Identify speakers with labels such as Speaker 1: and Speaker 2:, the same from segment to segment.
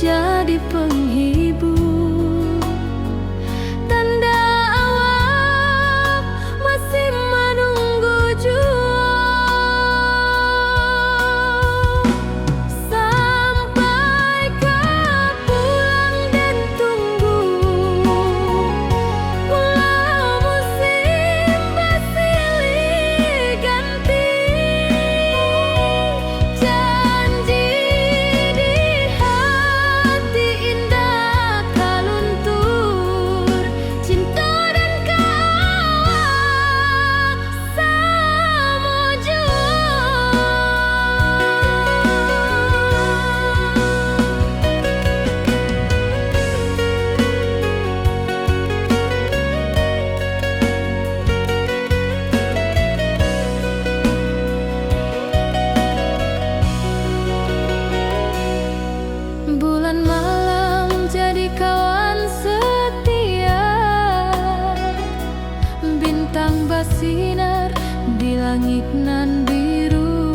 Speaker 1: jadi penghibur. Tanda awal masih menunggu jua, sampai kau pulang dan tunggu. Walau musim bersilih ganti, janji di hati indah kau luntur. Cinta dan kawal sama jua. Bulan malam jadi kawan setia, bintang bersinar di langit nan biru.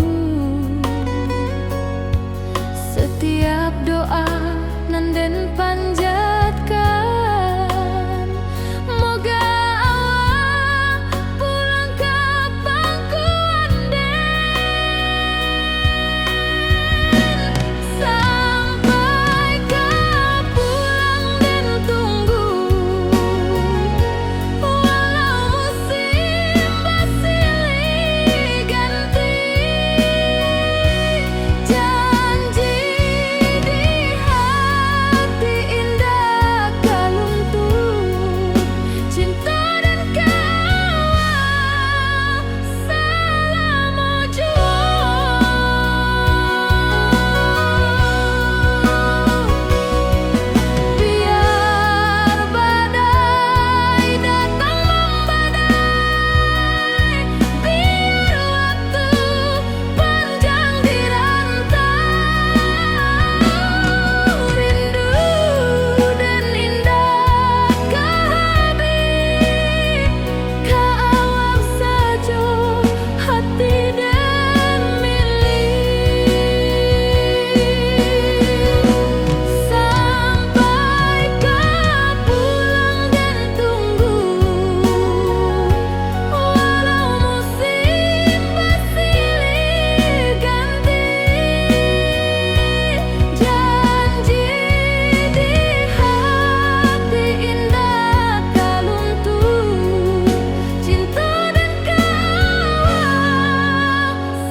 Speaker 1: Setiap doa nan den panjatkan, moga awak pulang ke pangkuan den. Sampai kau pulang dan tunggu, walau musim bersilih ganti, janji di hati indah kau luntur. Cinta dan kawal selama jua. Biar badai datang membadai, biar waktu panjang dirantau, rindu dan indah kehabis, kawal saja hati dan milik. Sampai kau pulang dan tunggu, walau musim bersilih ganti, janji di hati indah kau luntur. Cinta dan kawal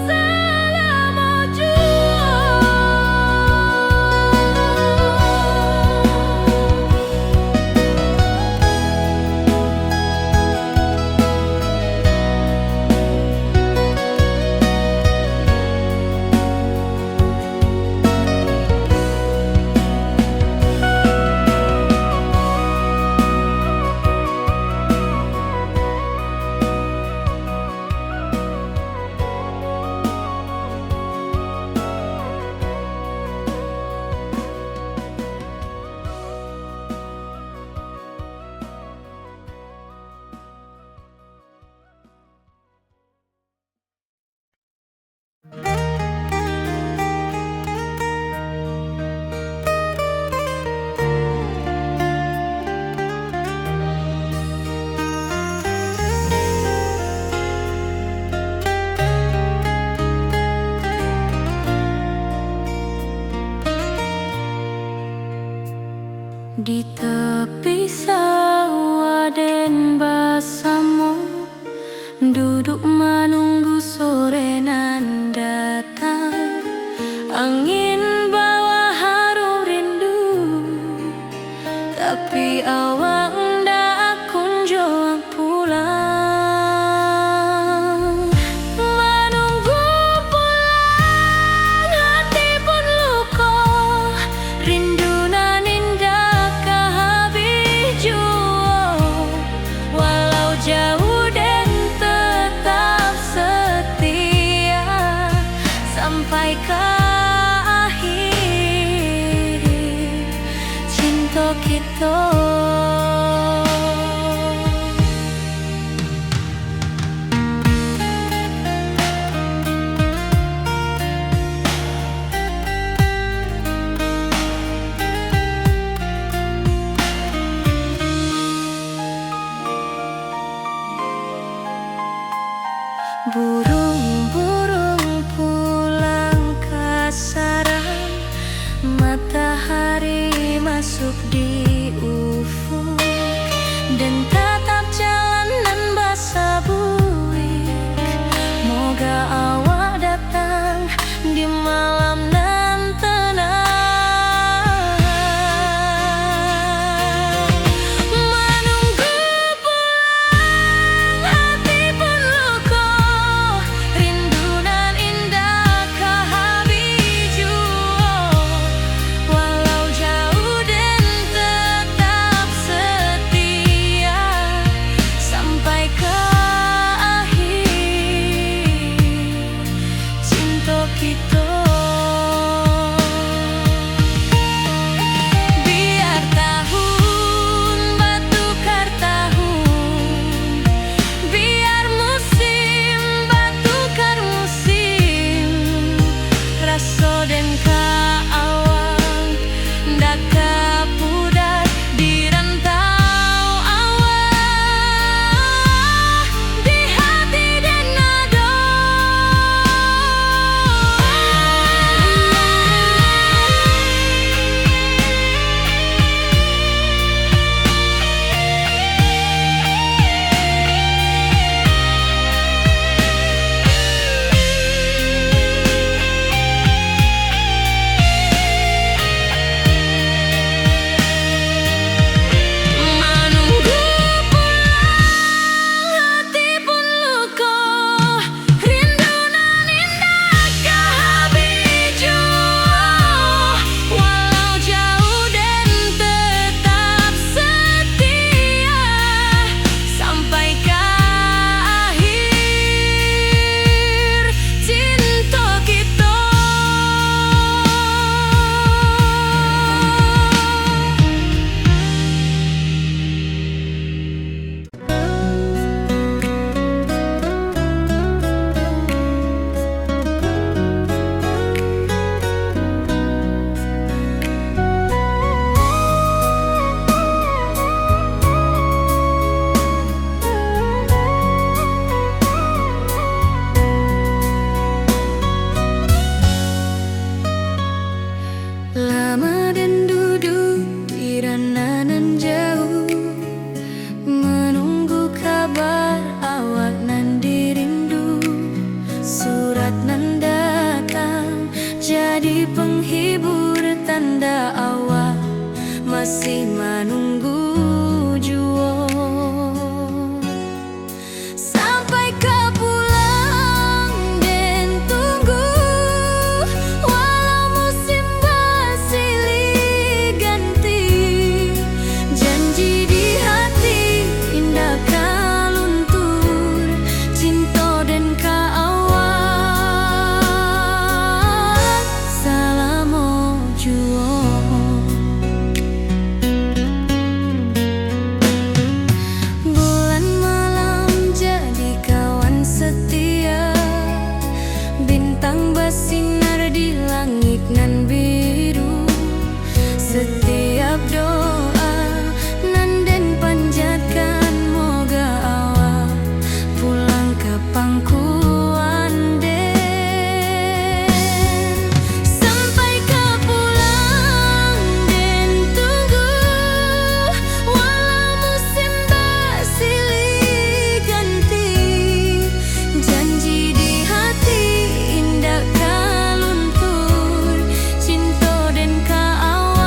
Speaker 1: selama jua. Di tepi sawah den basamu, duduk menunggu sore nan datang. Angin bawa harum rindu, tapi awak ndak kunjung pulang. Menunggu pulang hati pun luka, rindu nan indah kehabis jua. Walau jauh dan tetap setia, sampai ke akhir cinta kita. Lama dan duduk di ranah nan jauh, menunggu kabar awak nan dirindu. Surat nan datang jadi penghibur, tanda awak masih menunggu jua. Sampai kau pulang dan tunggu, walau musim bersilih ganti. Janji di hati indah kau luntur, cinta dan kaawak selama jua. Bulan malam jadi kawan setia, bintang bersinar di langit nan biru. Setiap doa nan den panjatkan, moga awak pulang ke pangkuan den. Sampai kau pulang dan tunggu, walau musim bersilih ganti. Janji di hati indah kau luntur, cinta dan kaawak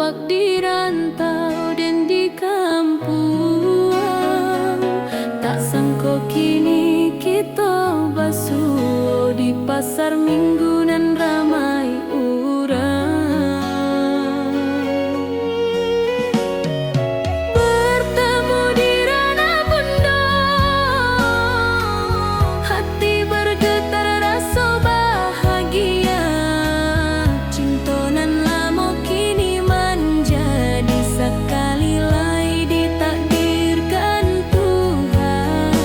Speaker 1: awak di rantau dan di kampung. Tak sangko kini kita basuh di pasar minggu nan ramai urang. Bertemu di ranah bunda, hati bergetar rasa bahagia. Cinta nan lama kini menjadi sekali lagi ditakdirkan Tuhan.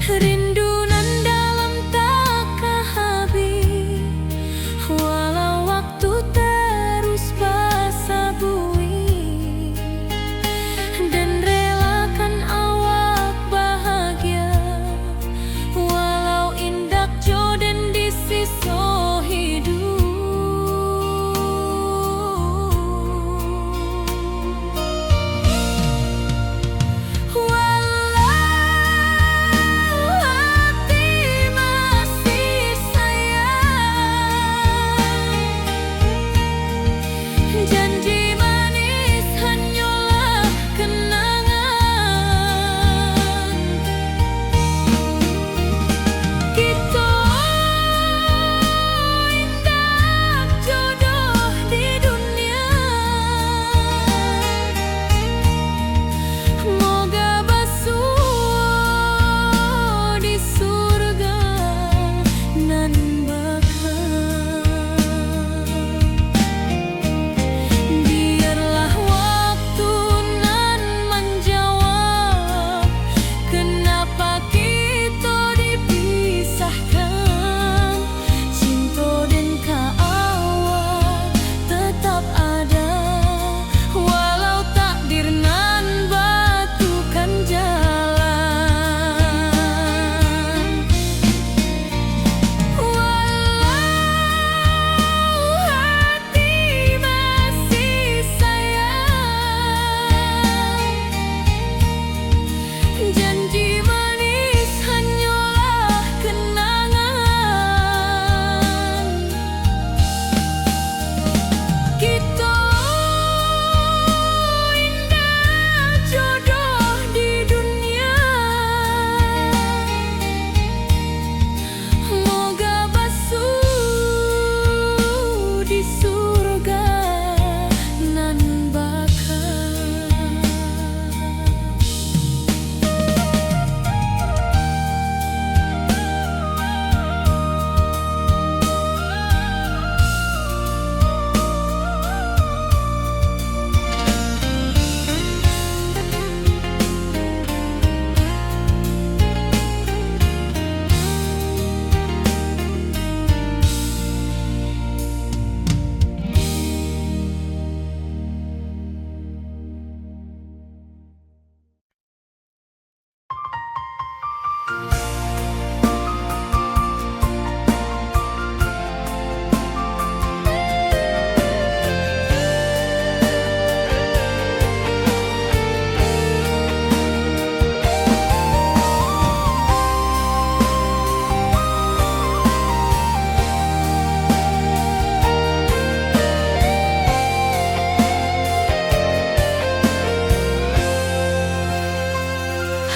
Speaker 1: Rindu nan dalam takkan habis, walau waktu terus basa bui, dan relakan awak bahagia, walau indak jodoh di siso hidup. Janji manis hanyalah kenangan. Kita indah jodoh di dunia, moga basuh di surga nan bakal. Biarlah waktu nan menjawab kenapa kita dipisahkan. Cinta dan kaawak tetap ada, walau takdir nan batukan jalan. Walau hati masih sayang, janji manis hanyalah kenangan. Kita indah jodoh di dunia, moga basuh di surga nan bakal.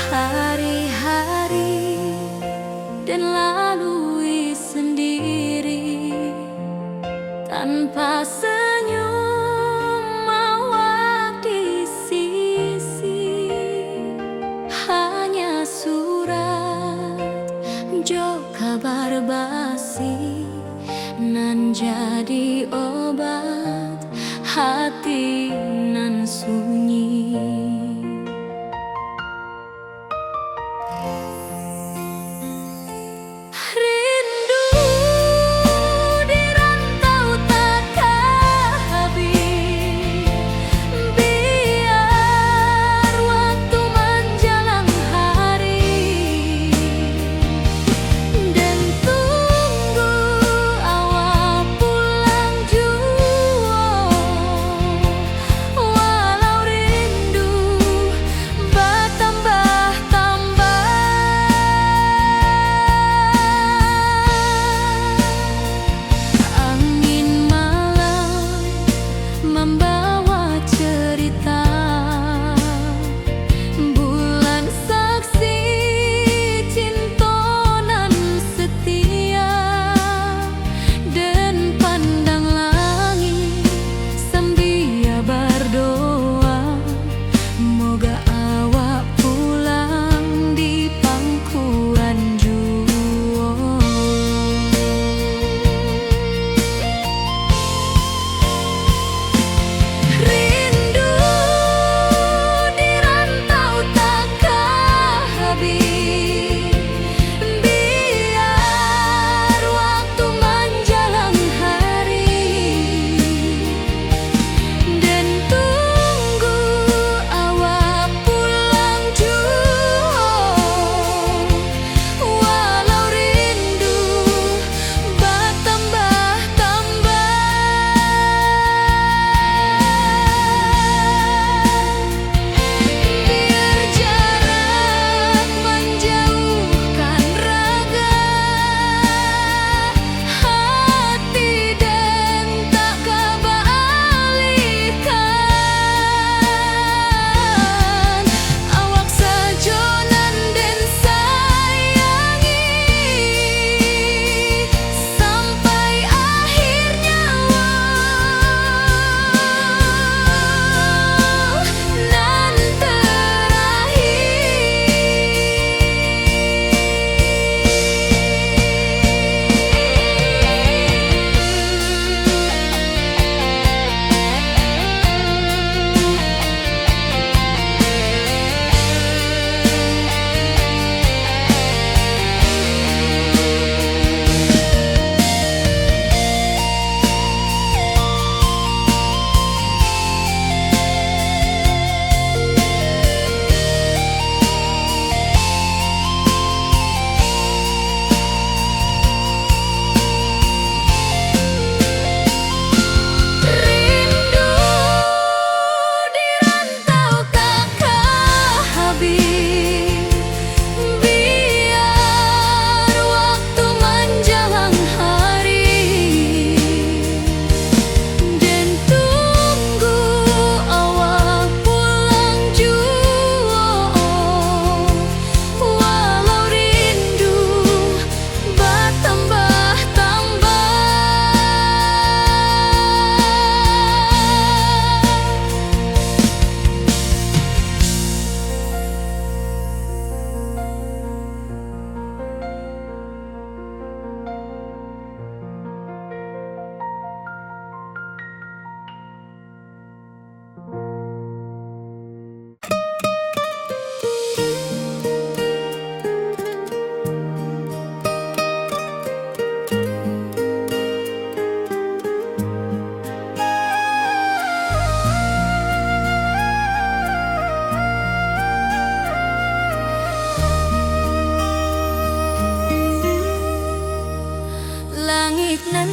Speaker 1: Hari-hari dan lalui sendiri, tanpa senyum awak di sisi. Hanya surat jo kabar basi nan jadi obat hati nan sunyi. Rindu di rantau takkan habis, biar waktu menjelang hari, dan tunggu awak pulang juga.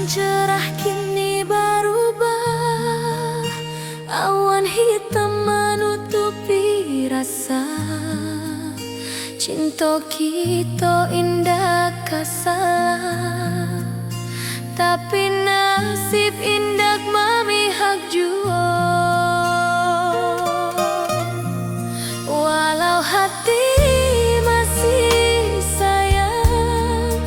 Speaker 1: cerah kini berubah, awan hitam menutupi rasa. Cinta kita indah kasalah, tapi nasib indah memihak jua. Walau hati masih sayang,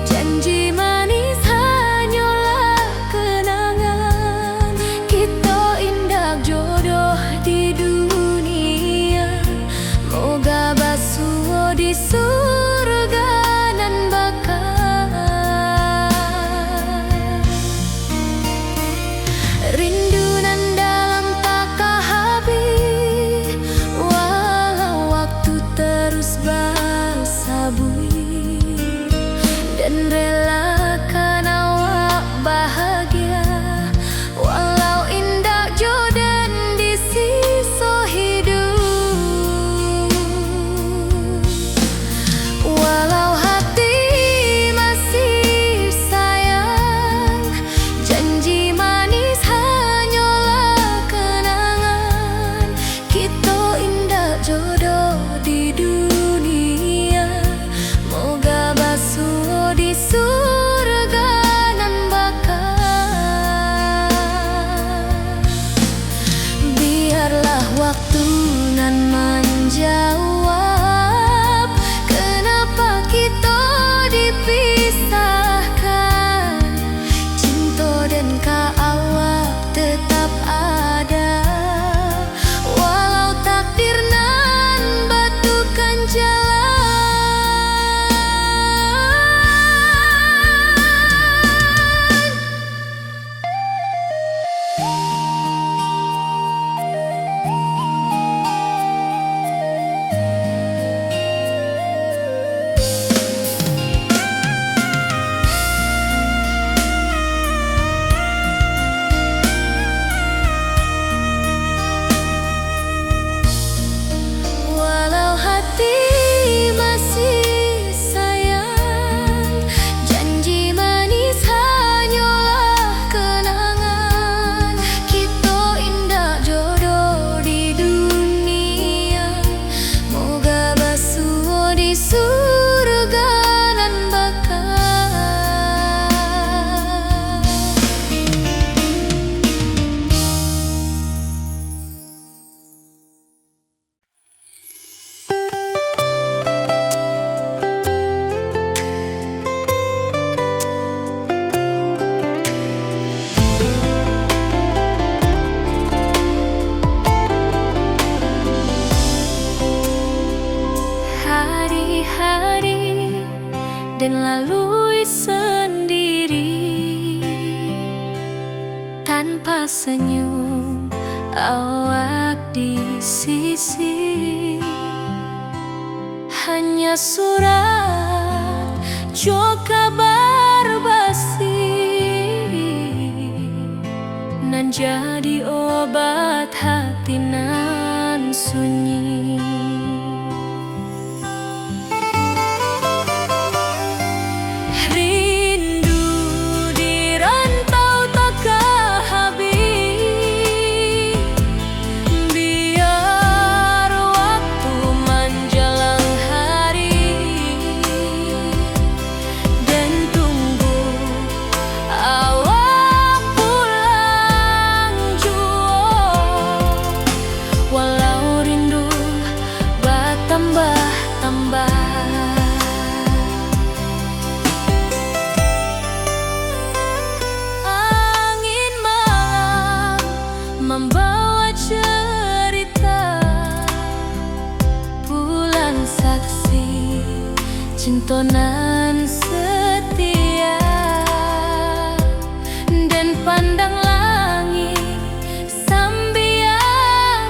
Speaker 1: janji manis hanyalah kenangan. Kita indah jodoh di dunia, moga basuh di surga nan bakal. Rindu nan dalam tak habis, walau waktu terus bersabui, dan relakan awak bahagia, walau indah jodan di sisa hidup. Walau hati masih sayang, janji manis hanyalah kenangan. Kita indah jodoh di dunia, moga basuh di surga nan bakal. Biarlah waktu nan menjawab, kenapa kita dipisahkan. Cinta dan awak tetap ada, walau takdir nan batukan jalan. Walau hati masih sayang, janji manis hanyalah kenangan. Kita indah jodoh di dunia, moga basuh di surga nan bakal. Hari-hari dan lalui sendiri, tanpa senyum awak di sisi. Hanya surat jo kabar basi, nan jadi obat hati nan sunyi. Rindu di rantau tak habis, biar waktu menjelang hari, dan tunggu awak pulang jua. Walau rindu bertambah-tambah, angin malam membawa cerita, bulan saksi cinta nan setia, dan pandang langit sambil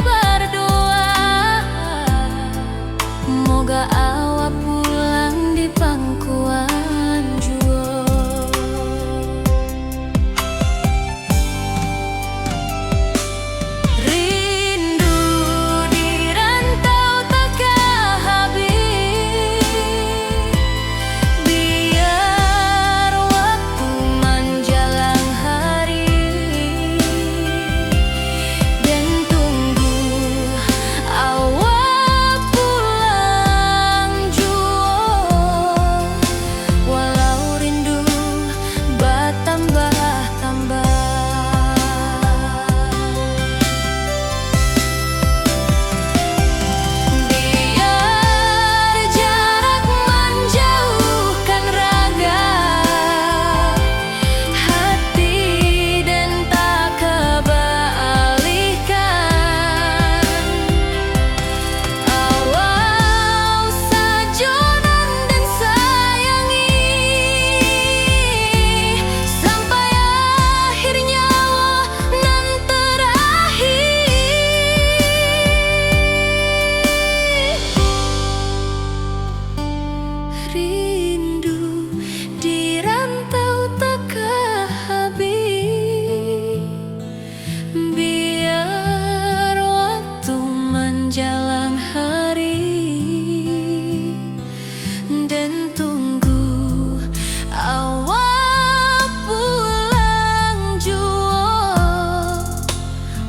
Speaker 1: berdoa, moga awak pulang di pangkuan jua. Rindu di rantau tak habis, biar dan tunggu awak pulang jua,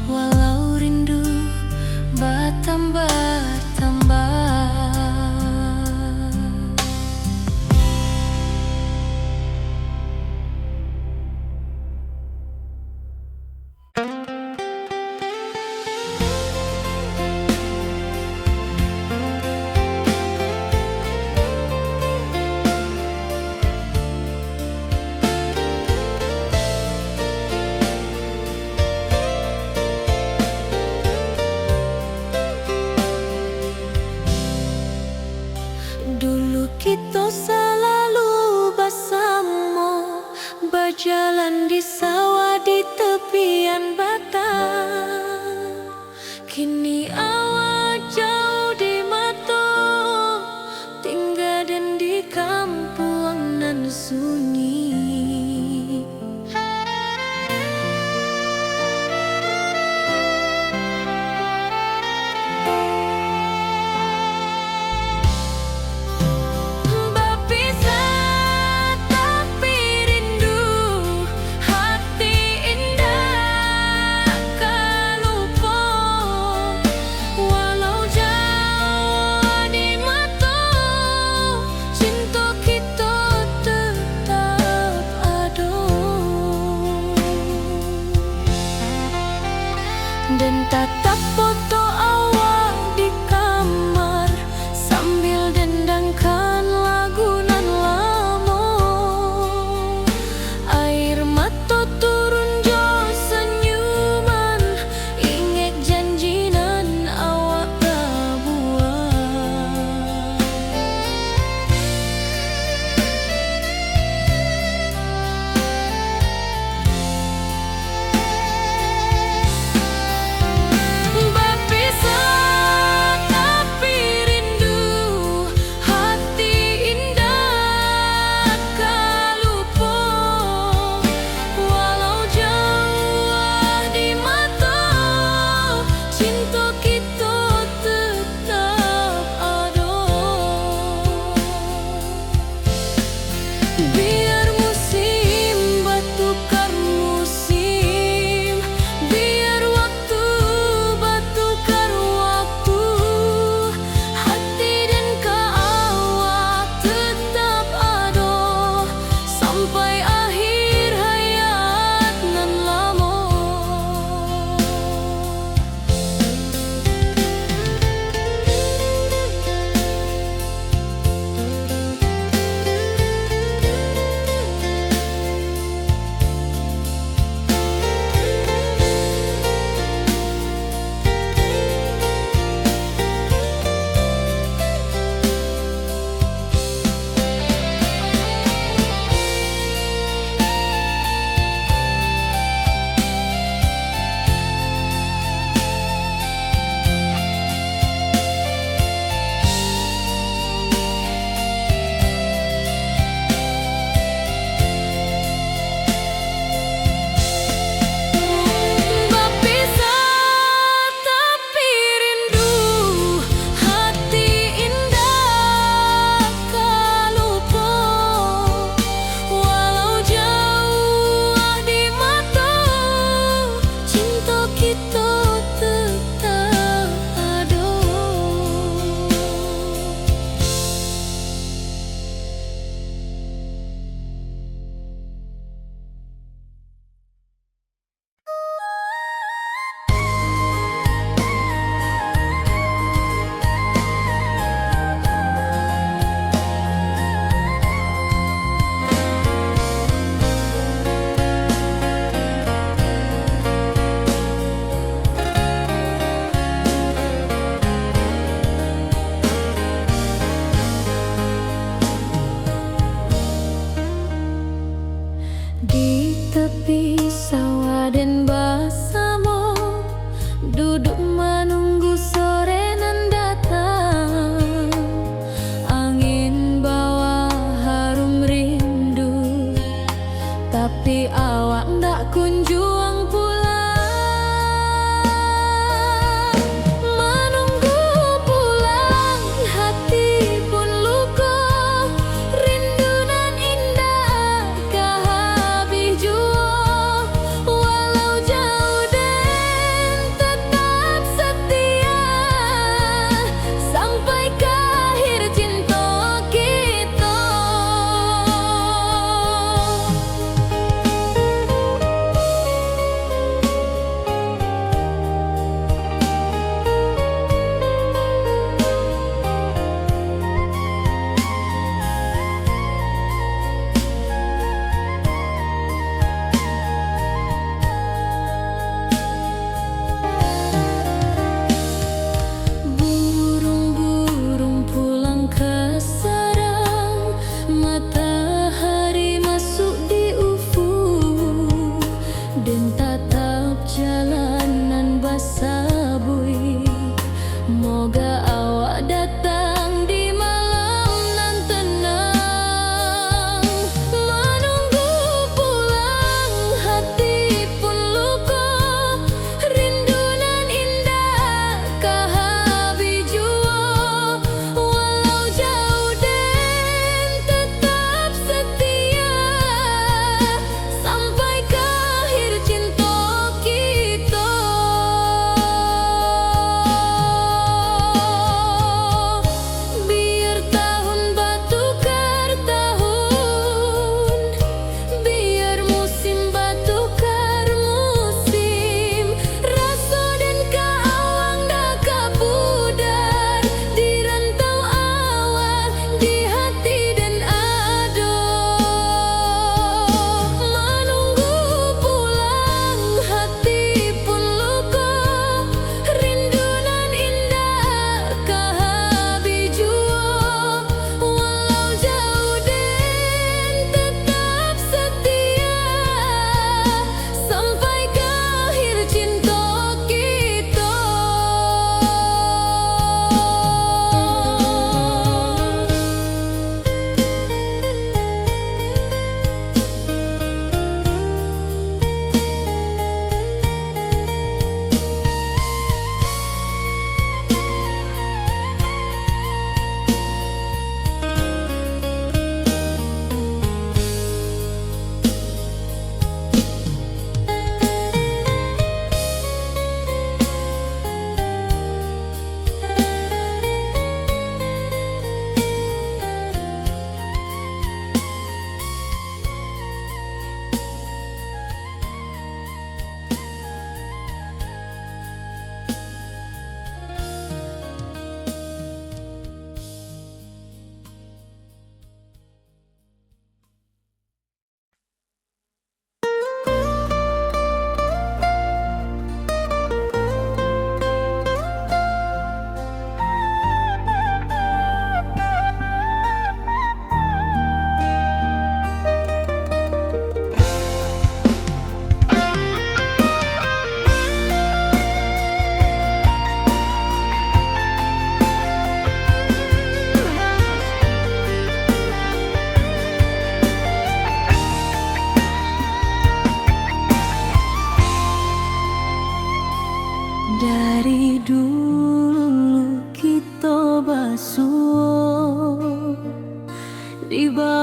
Speaker 1: walau rindu bertambah-tambah. Dulu kita selalu bersama, berjalan di sawah di tepian batang. Kini awak jauh di mata, tinggal dan di kampung nan sunyi. Dan tatap foto awak di kamar sambil dendangkan lagu nan lama. Air mata turun jo senyuman, ingat janji nan awak buat.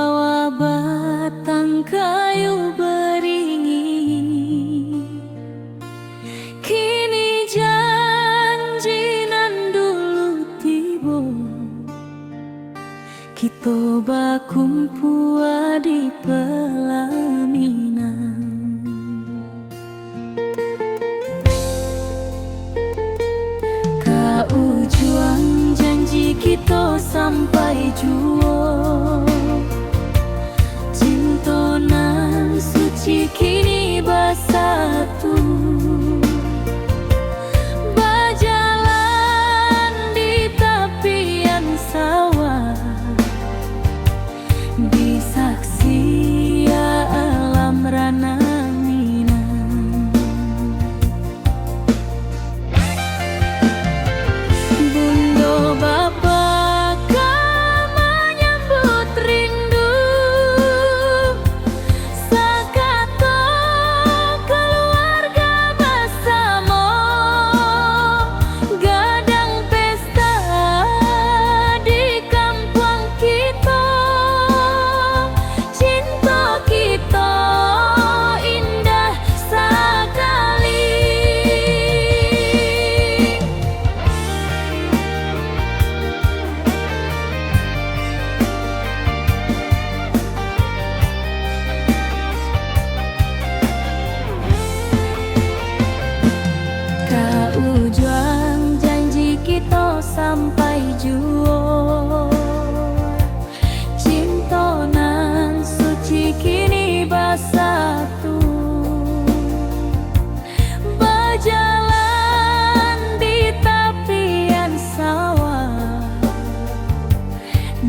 Speaker 1: bawah batang kayu beringin, kini janji nan dulu tiba, kita bakumpul di pelaminan. Kau juang janji kita sampai jua, cinta nan suci kini bersatu, berjalan di tepian sawah, di saksi alam rana Minang. Bunda bapa kau menyambut rindu, sekata keluarga bersama, gadang pesta di kampung kita, cinta kita indah sekali. Kau juang janji kita sampai jua, cinta nan suci kini bersatu, berjalan di tepian sawah,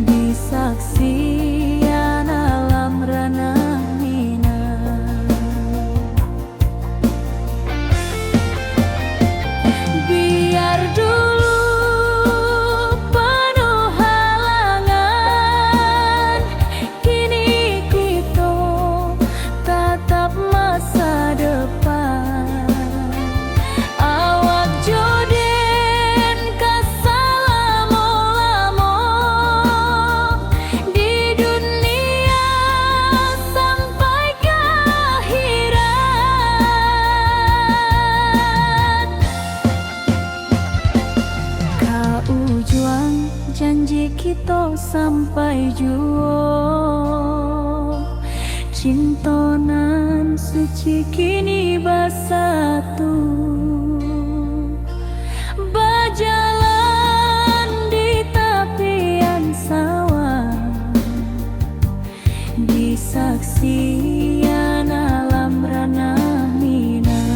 Speaker 1: di saksian alam rana Minang. Biar dulu penuh halangan, kini kita tatap masa depan. Awak joden kesalamo-lamo di dunia sampai ke akhirat. Kau juang janji kita sampai jua, cinta nan suci kini bersatu, berjalan di tepian sawah, di saksian alam rana Minang.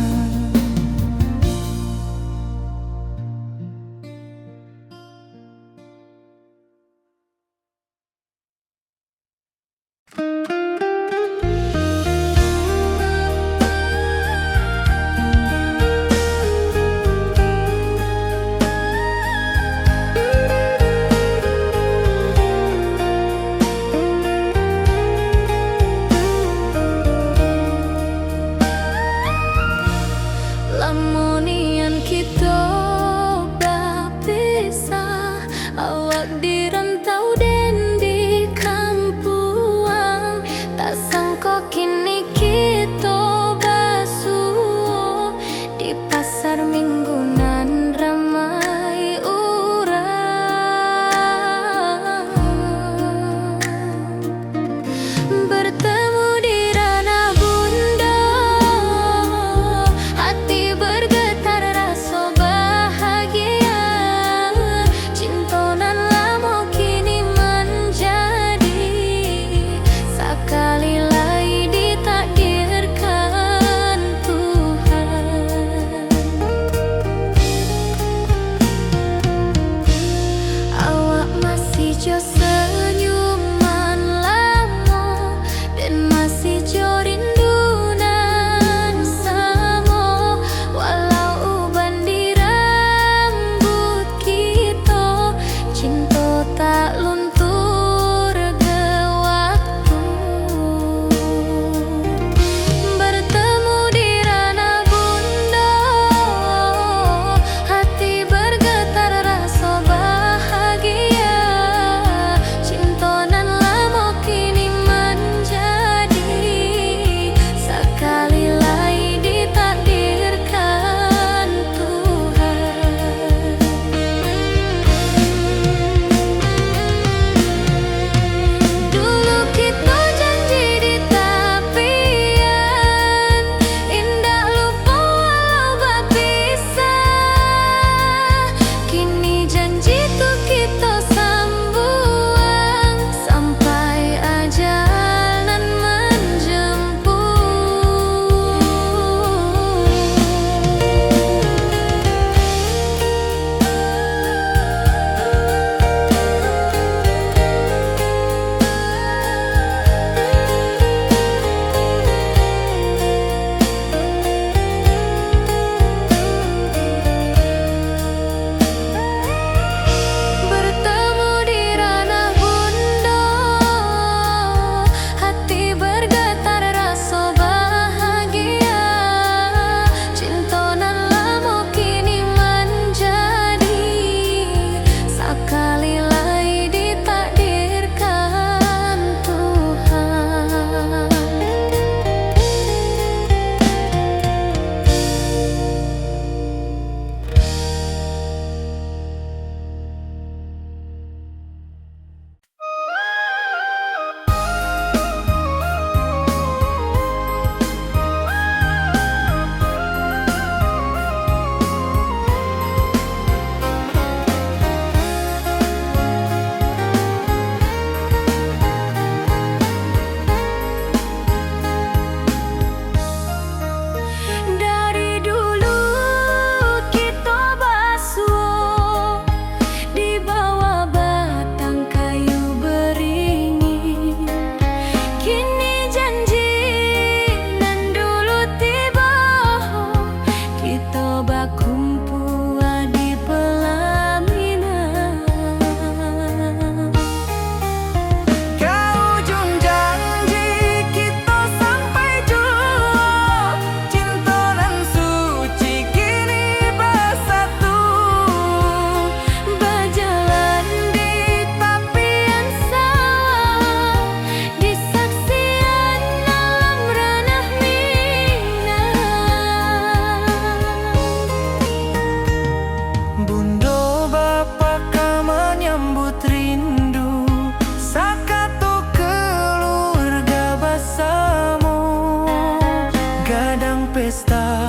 Speaker 2: pesta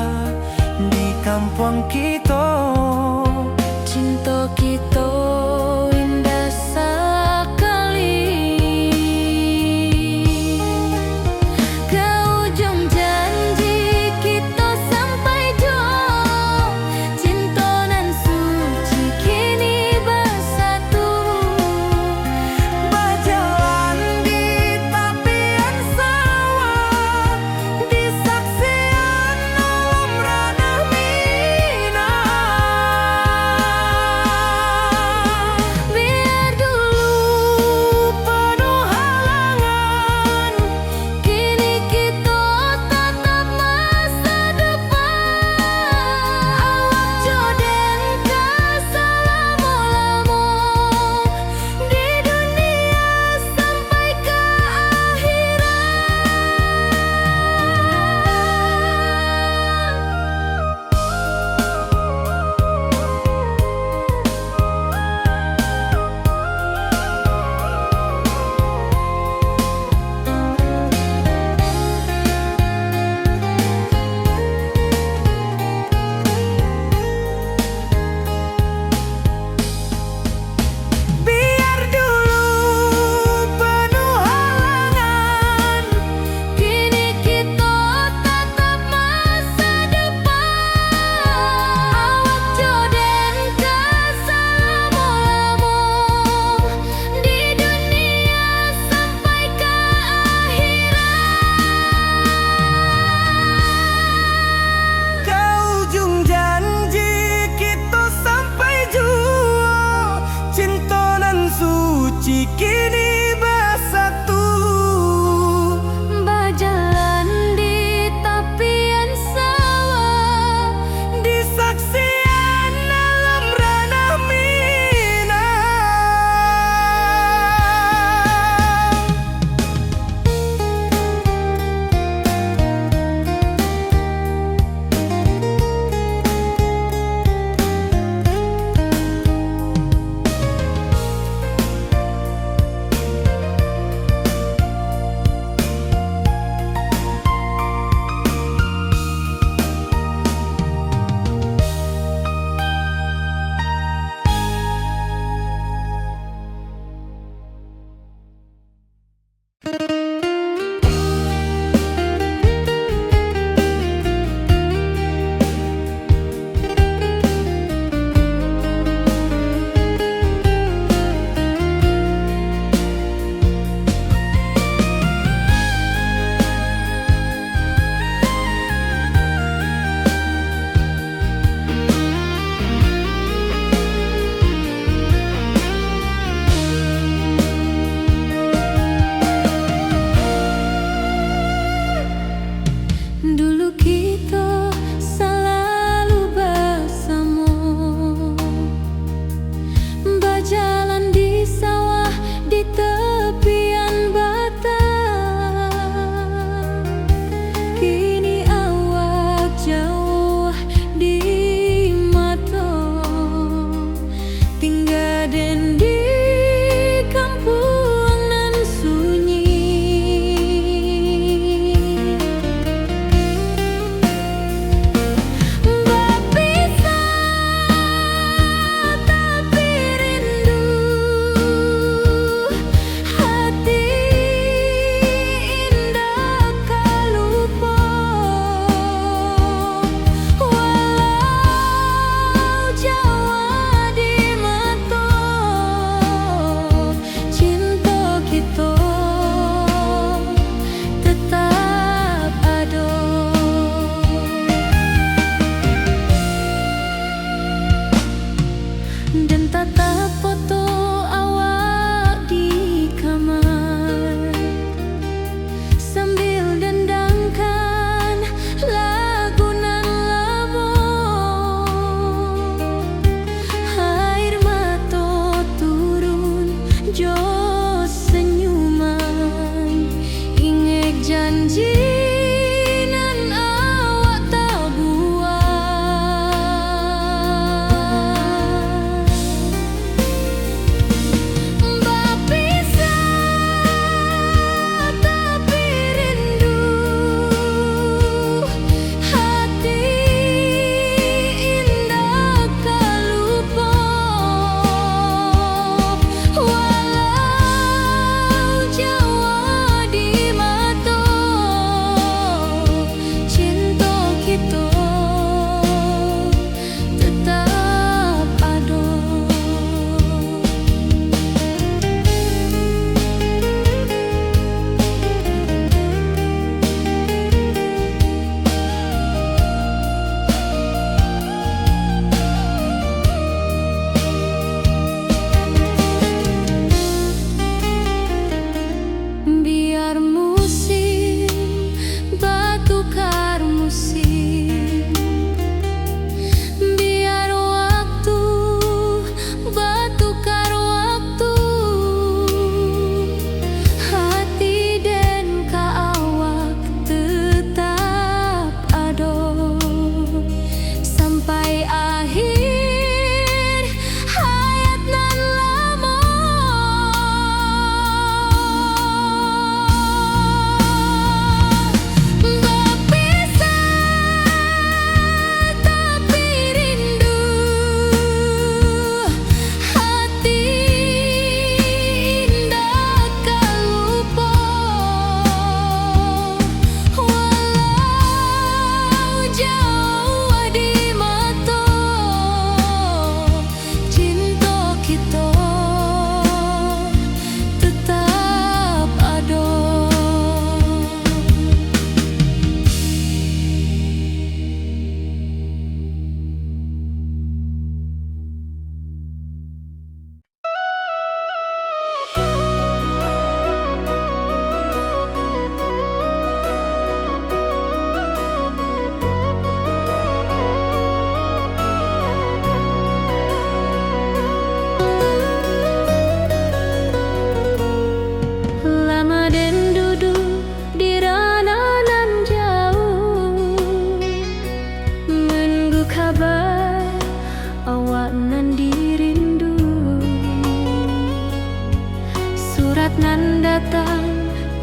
Speaker 2: di kampung kita.
Speaker 1: Cinta kita indah sekali. Ke ujung janji kita sampai jauh. Cinta nan suci kini bersatu.
Speaker 2: Berjalan di tepian sawah, di saksian alam ranah Minang.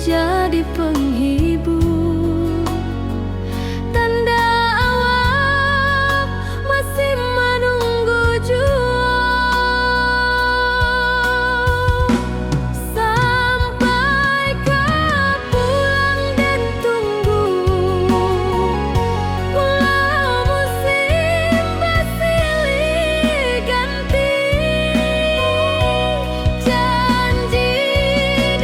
Speaker 1: jadi penghibur. Tanda awal masih menunggu jua, sampai kau pulang dan tunggu. Pulau musim bersilih ganti, janji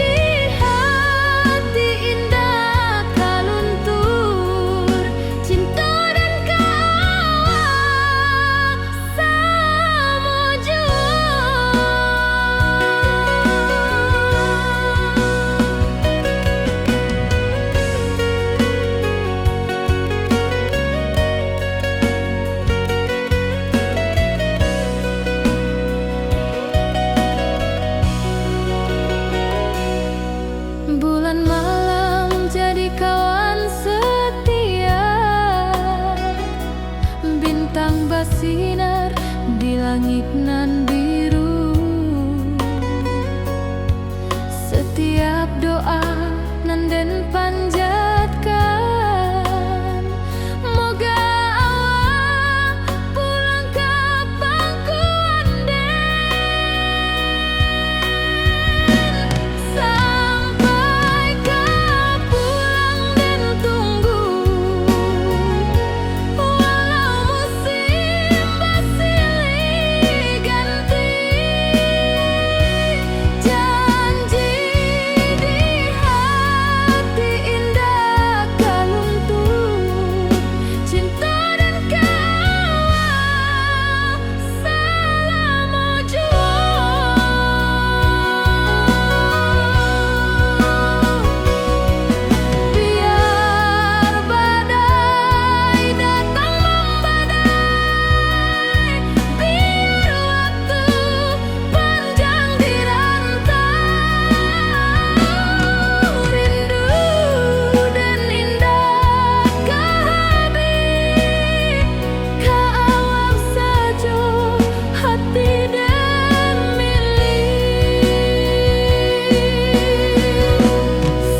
Speaker 1: di hati indah kau luntur. Cinta dan kawal sama jua. Bulan malam jadi kawan setia, bintang bersinar di langit nan biru. Setiap doa nan den panjatkan, moga awak pulang kapan ku anden. Sampai kau pulang dan tunggu, walau musim bersilih ganti, janji di hati indah kau luntur. Cinta dan kawal selama jua. Biar badai datang membadai, biar waktu panjang dirantau, rindu dan indah kehabis, kau saja hati dan milik.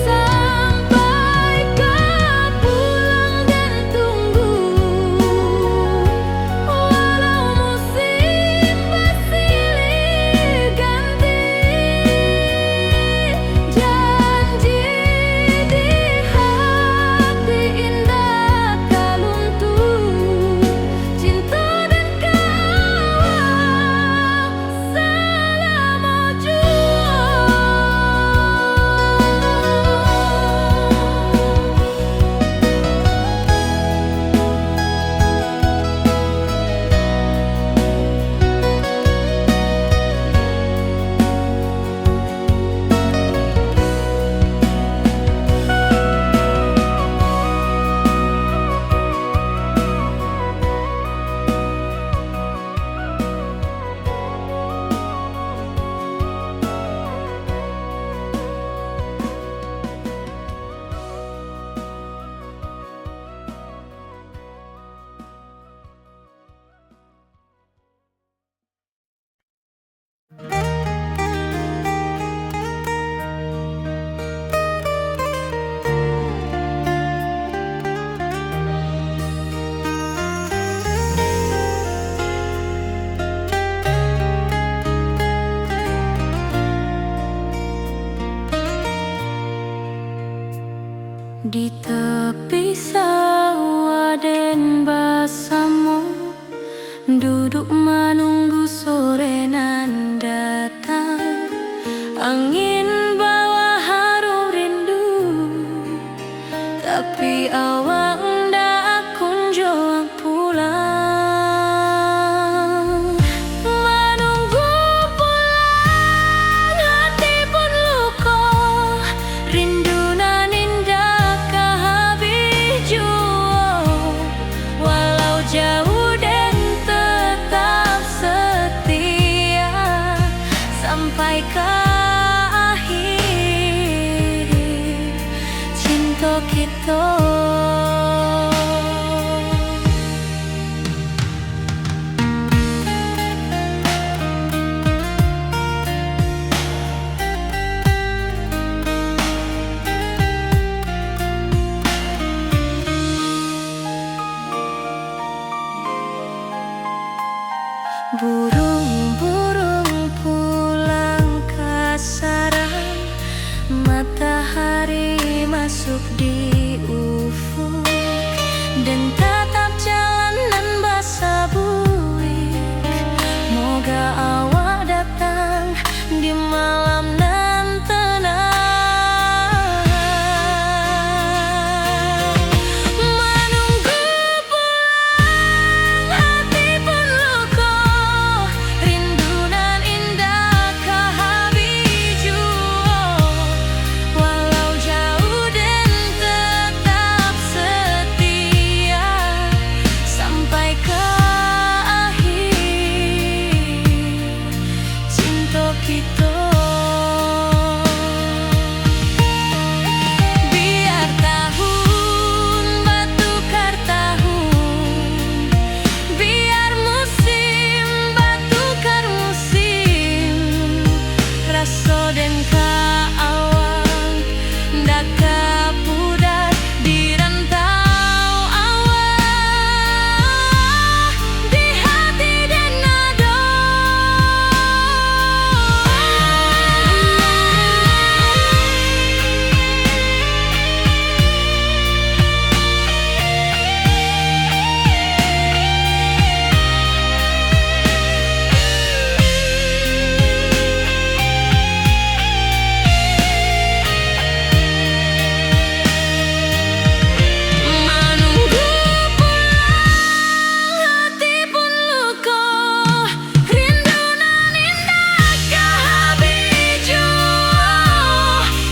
Speaker 1: Sampai kau pulang dan tunggu, walau musim bersilih ganti, janji di hati indah kau luntur. Cinta dan kawal selama jua. Di tepi sawah den basamu, duduk menunggu sore nan datang. Angin bawa harum rindu, tapi awak ndak kunjung pulang. Menunggu pulang hati pun luka, rindu nan indah kehabis jua. Walau jauh dan tetap setia, sampai ke akhir cinta kita. masuk di ufuk dan tatap jalanan basah buik. Moga awak datang di malam nan tenang. Menunggu pulang hati pun luka, rindu nan indah ke habiju. Walau jauh dan tetap setia sampai ke akhir cinta kita. Biar tahun batukar tahun, biar musim batukar musim, rasa dan kaawang ndak kapudar di rantau awak, di hati dan nado. Menunggu pulang hati pun luka, rindu nan indah ke habiju.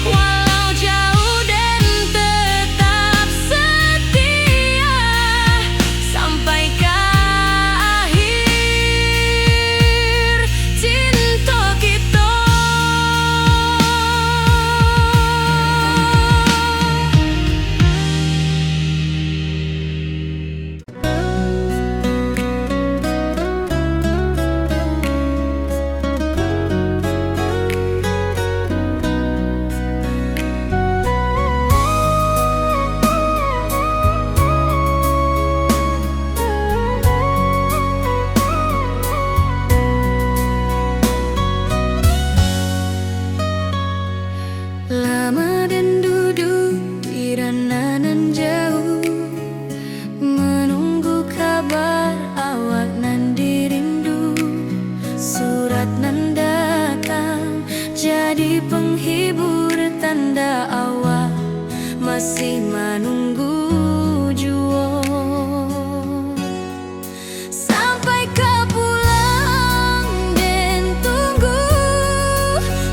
Speaker 1: Walau jauh dan tetap setia sampai ke akhir cinta kita. Lama dan duduk di ranah nan jauh, menunggu kabar awak nan dirindu. Surat nan datang jadi penghibur, tanda awak masih menunggu jua. Sampai ke pulang dan tunggu,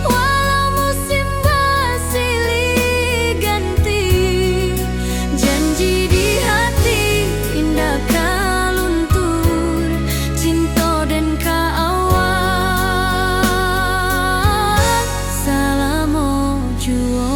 Speaker 1: walau musim bersilih ganti, janji di hati indah kaluntur, cinta dan kaawak selama jua.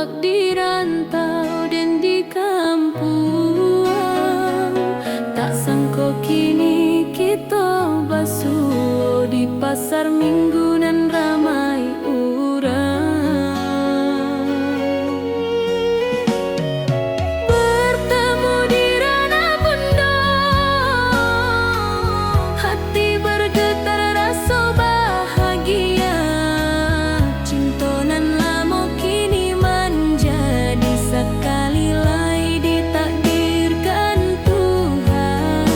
Speaker 1: awak di rantau dan di kampung. Tak sangko kini kita basuh di pasar minggu nan ramai urang. Bertemu di ranah pondok, hati bergetar rasa bahagia. Cinta nan lama kini menjadi sekali lagi ditakdirkan Tuhan.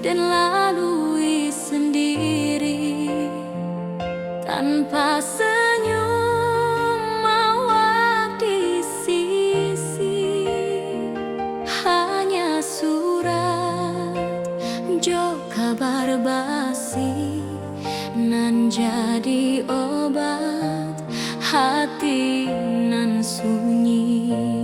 Speaker 1: dan lalui sendiri tanpa senyum mawar di sisi. Hanya surat jo kabar basi nan jadi obat hati nan sunyi.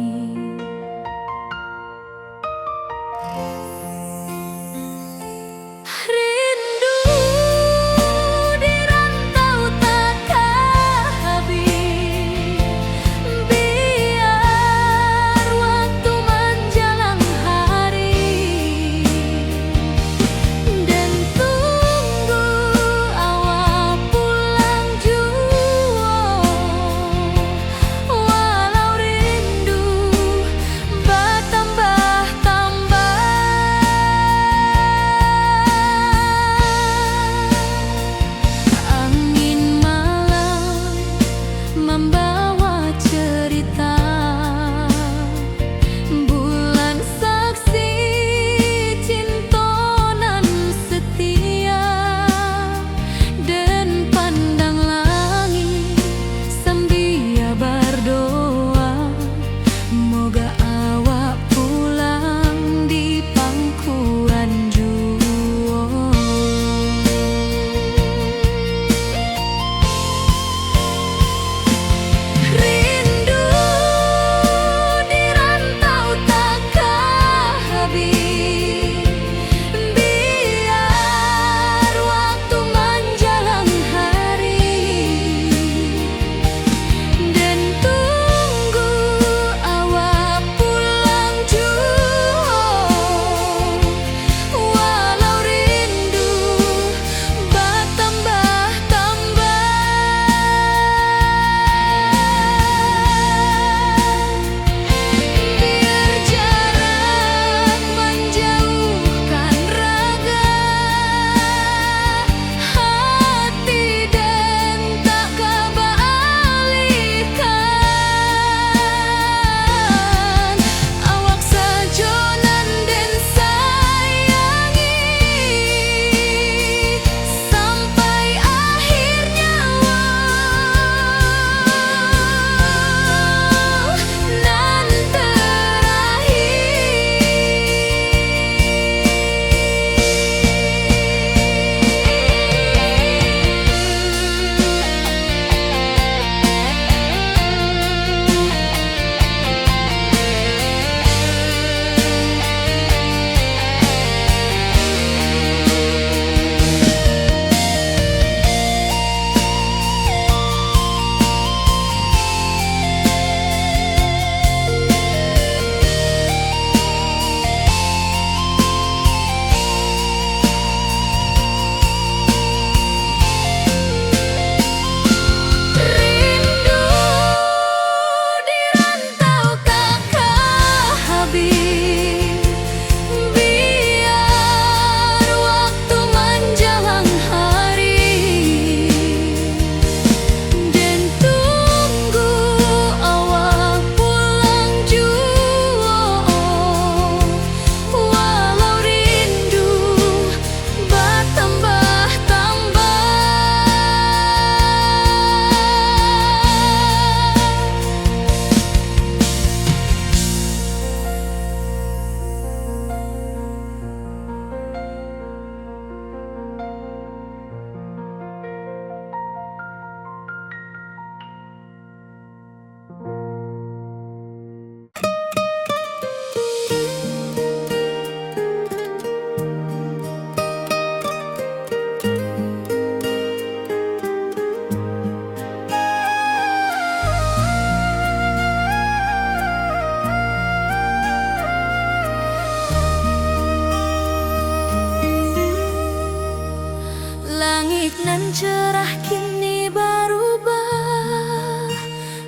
Speaker 1: Nan cerah kini berubah,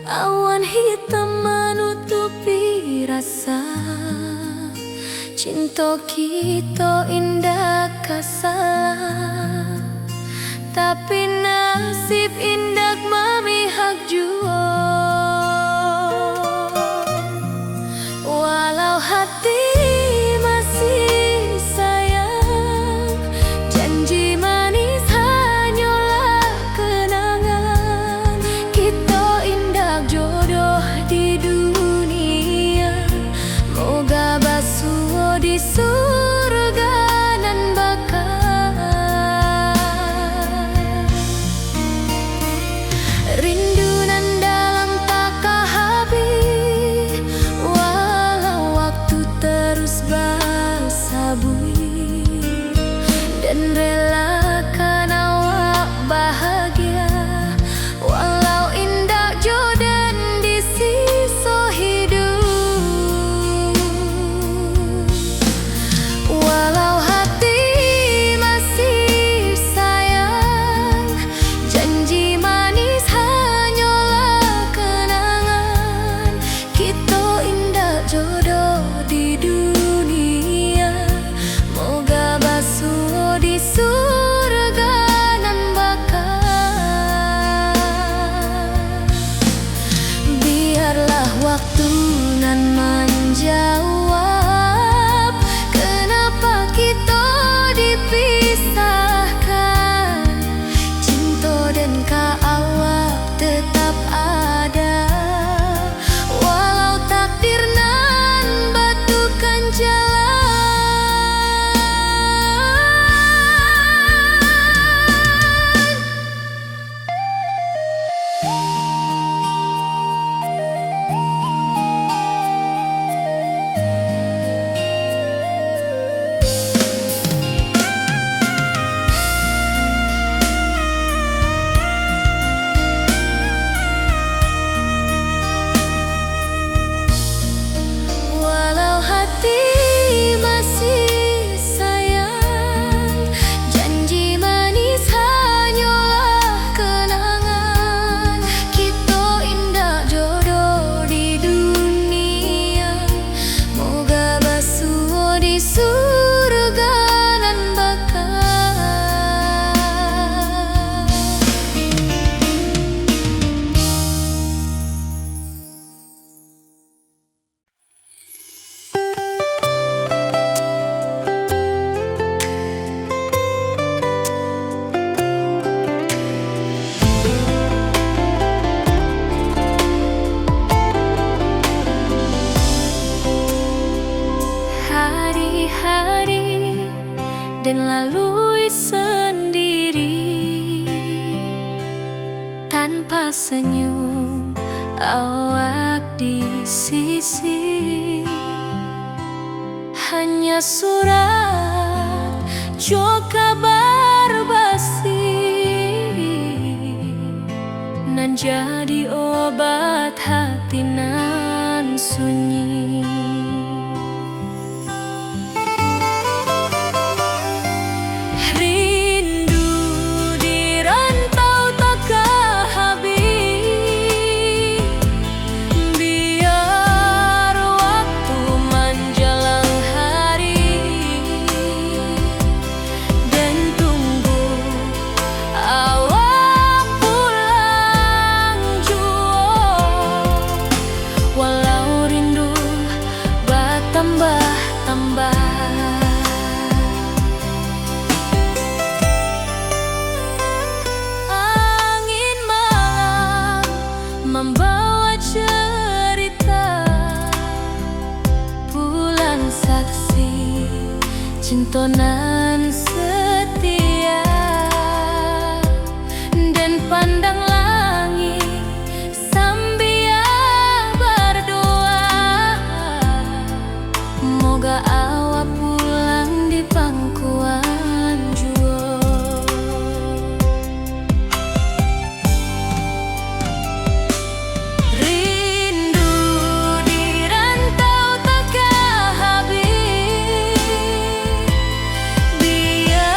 Speaker 1: awan hitam menutupi rasa. Cinta kita indah kasalah, tapi nasib indah memihak jua. Walau hati masih sayang, dan relakan awak bahagia. Walau indah jo dan di sisa hidup, walau hati masih sayang, janji manis hanyalah kenangan. Kita indah jodoh di dunia, moga basuh di surga nan bakal. Biarlah waktu nan menjawab kenapa kita dipisahkan. Cinta dan awak tetap ada, walau takdir nan batukan jalan. Walau hati masih sayang, janji manis hanyalah kenangan. Kita indah jodoh di dunia, moga basuh di surga nan bakal. Hari-hari dan lalui sendiri, tanpa senyum awak di sisi. Hanya surat jo kabar basi nan jadi obat hati nan sunyi. Rindu di rantau takkan habis, biar waktu menjelang hari dan tunggu awak pulang jua. Walau rindu bertambah-tambah, angin malam membawa cerita, bulan saksi cinta nan setia, dan pandang langit sambil berdoa, moga awak pulang di pangkuan jua. Rindu di rantau takkan habis, biar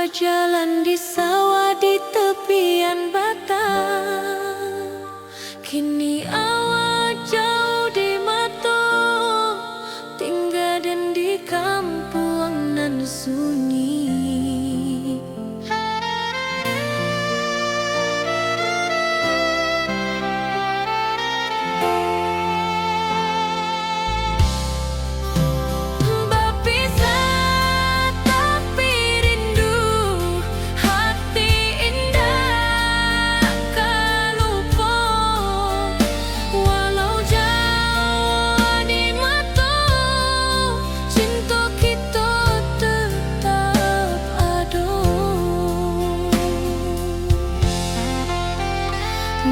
Speaker 1: berjalan di sawah di tepian batang. Kini awak jauh di mata, tinggal dan di kampung nan sunyi.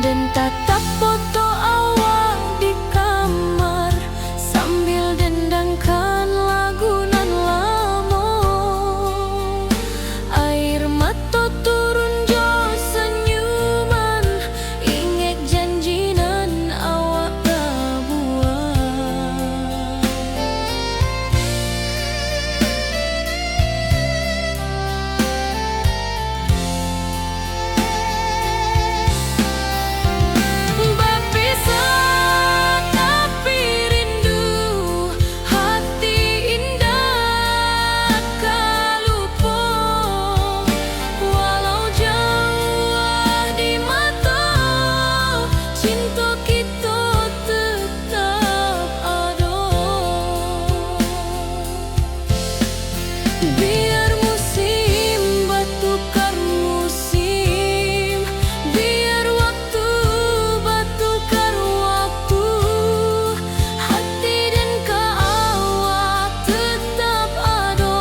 Speaker 1: Dan tatap foto awak di kamar sambil dendangkan lagu nan lama. Air mata turun jo senyuman, ingat janji nan awak dah buat. Biar musim bertukar musim, biar waktu bertukar waktu, hati dan awak tetap ada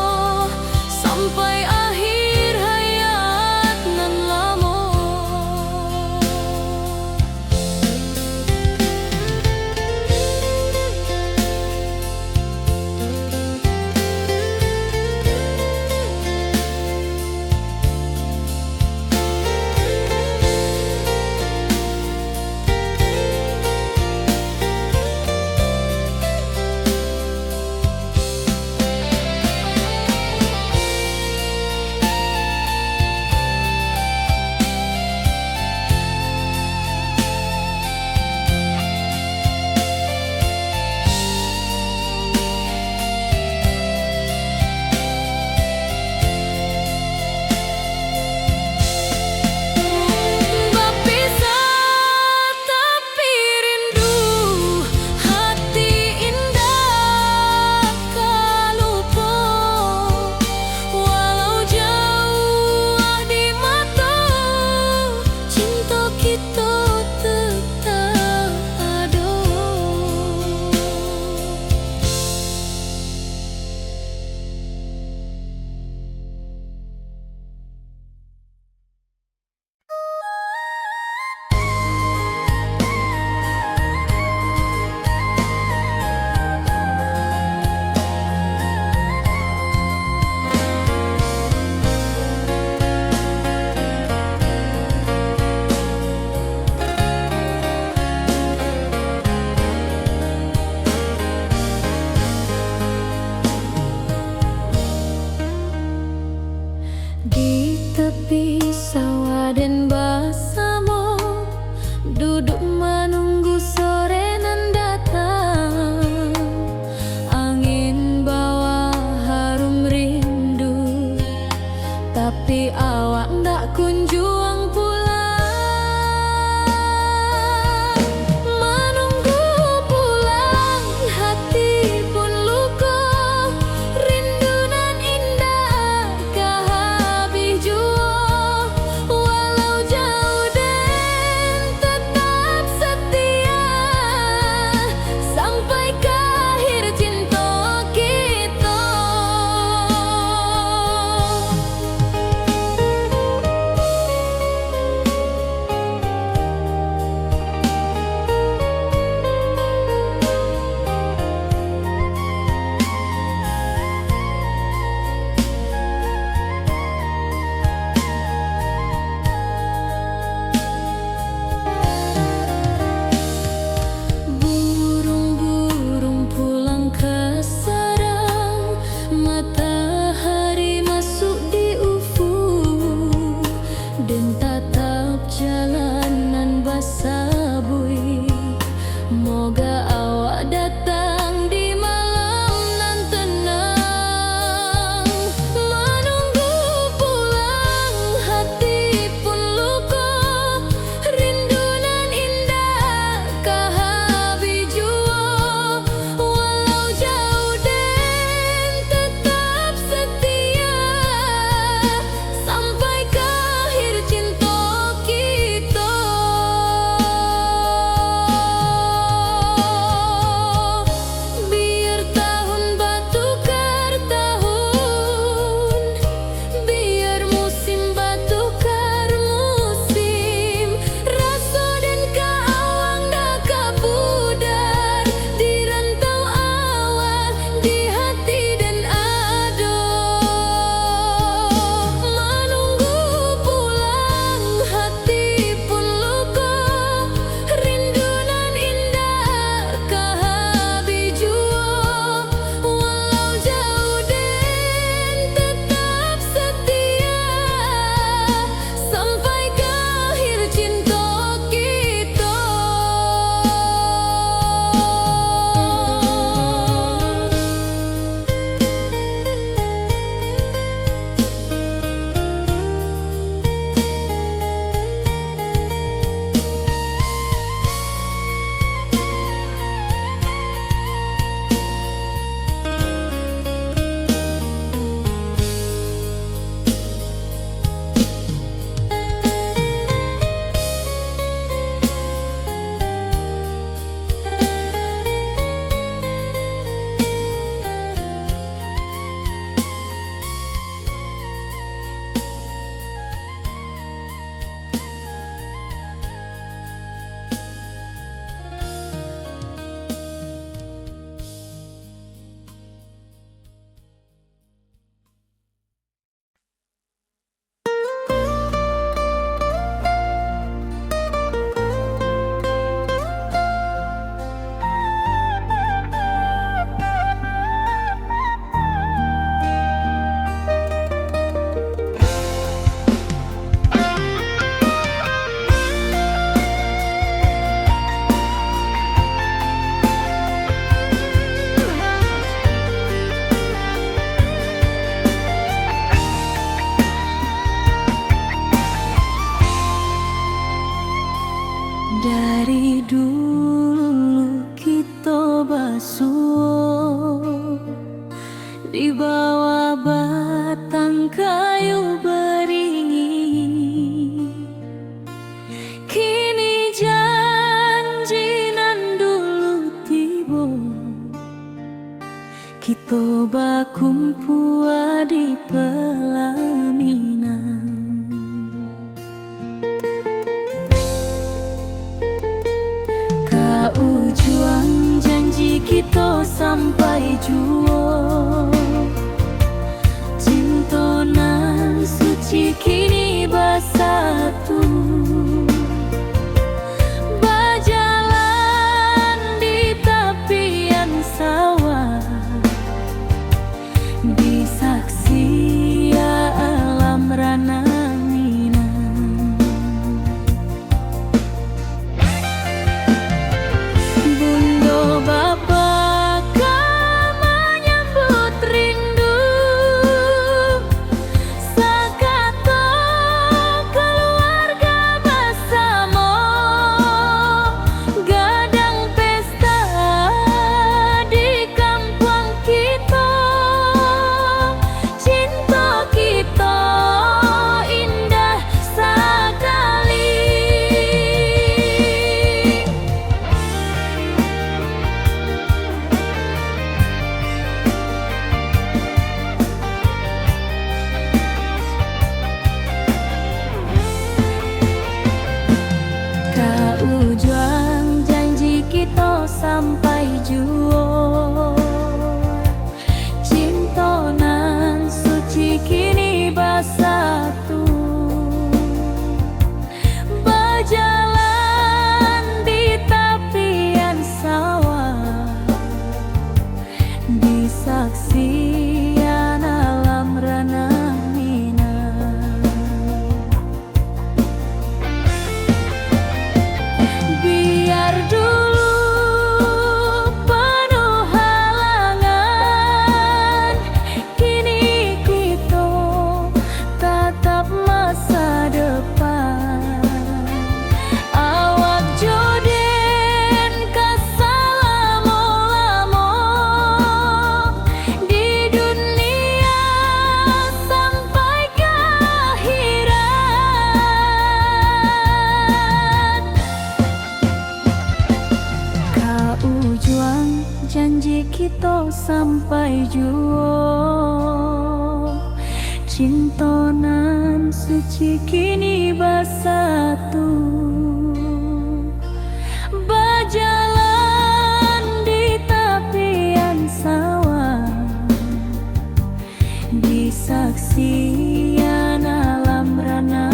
Speaker 1: sampai akhir hayat nan lama. Di tepi sawah dan bersama duduk menunggu sore nan datang. Angin bawa harum rindu, tapi awak ndak kunjung pulang. Menunggu pulang hati pun luka, rindu nan indah habis jua. Walau jauh dan tetap setia sampai ke akhir cinta kita. Burung-burung pulang ke sarang, matahari masuk di ufuk. bawah batang kayu beringin, kini janji nan dulu tiba, kita bakumpul di pelaminan. Juang janji kita sampai jua, cinta nan suci kini bersatu, berjalan di tepian sawah, di saksi alam rana. Juang janji kita sampai jua, cinta nan suci kini bersatu, berjalan di tepian sawah, di saksian alam rana. Janji kita sampai jua, cinta nan suci kini bersatu, berjalan di tepian sawah, di saksian alam rana.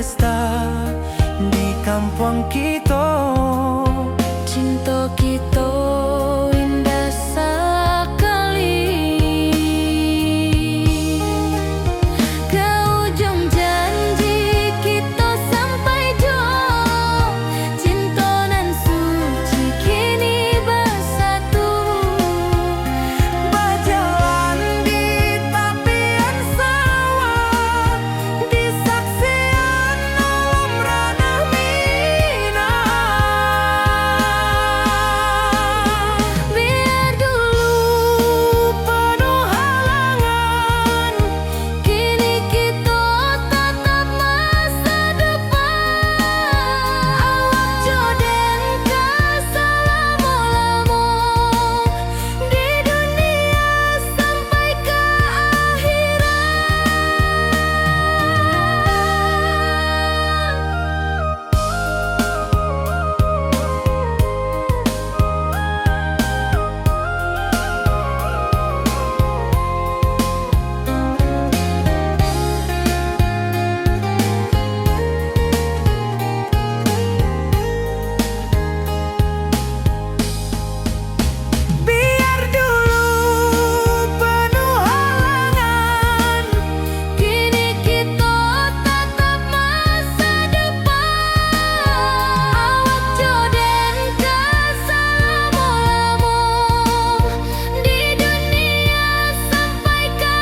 Speaker 2: pesta di kampung kita.
Speaker 1: Cinta kita indah sekali. Ke ujung janji kita sampai jauh. Cinta nan suci kini bersatu.
Speaker 2: Berjalan di tepian sawah, di saksian alam ranah minang.
Speaker 1: Biar dulu penuh halangan, kini kita tatap masa depan. Awak joden ke selama-lama di dunia sampai ke
Speaker 2: Biar dulu penuh halangan,
Speaker 1: kini kita tatap masa depan. Awak joden ke selama-lama di dunia sampai ke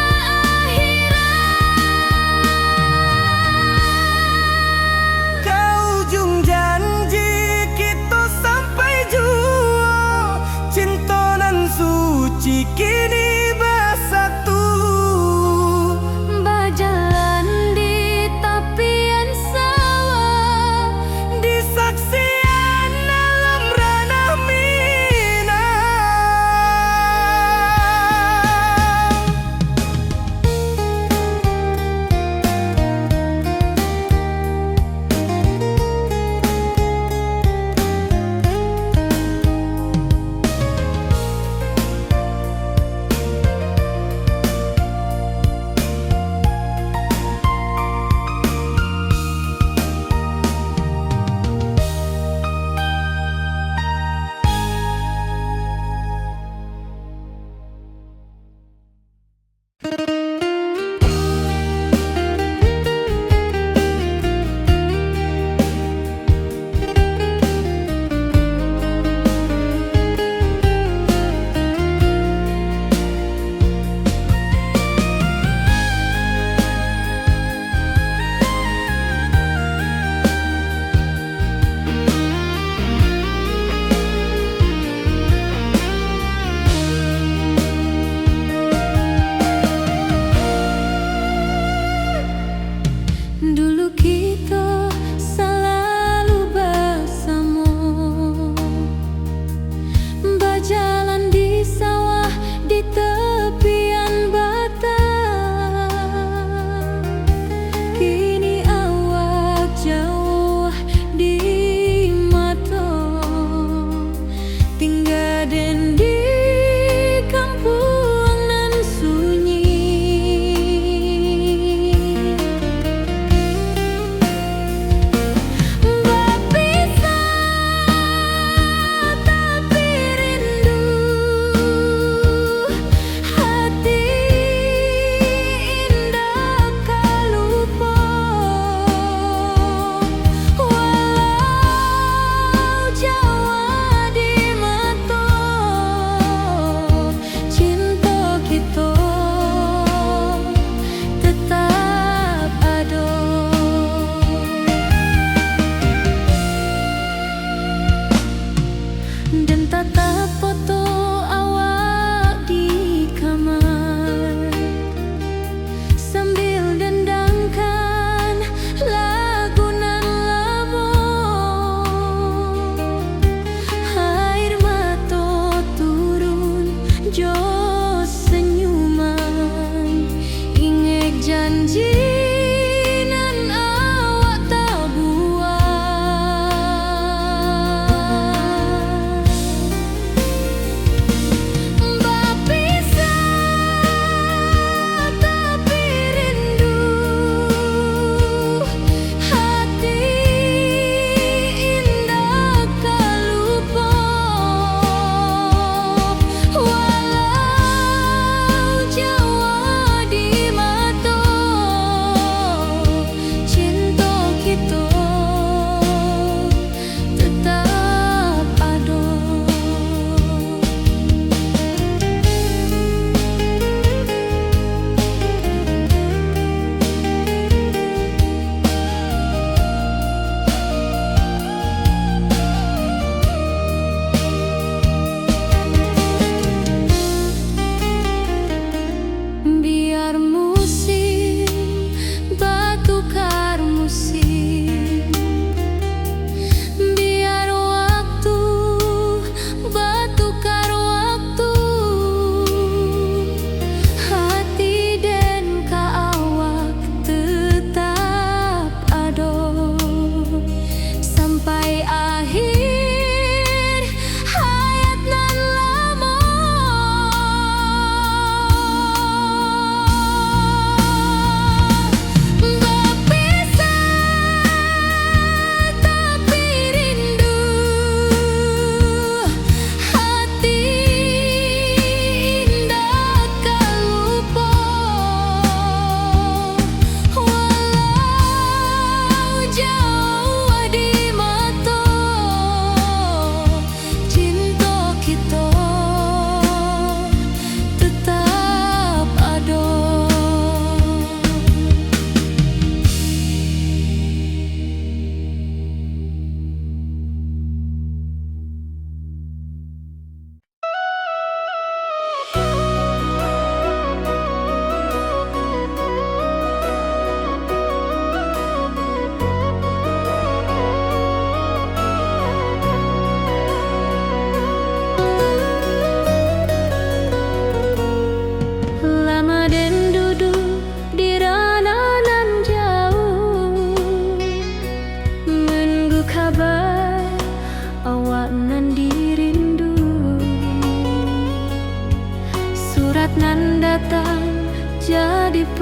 Speaker 2: ke ujung janji kita sampai jua. Cinta nan suci kini bersatu.
Speaker 1: berjalan di tepian sawah.
Speaker 2: Di saksian alam ranah minang.
Speaker 1: Dulu kita selalu bersama, berjalan di sawah di tepian batang. Kini awak jauh di mata, tinggal den di kampung nan sunyi. Dan tatap foto awak di kamar, sambil dendangkan lagu nan lama. Air mata turun jo senyuman, ingat janji nan awak tak buat. Berpisah tapi rindu,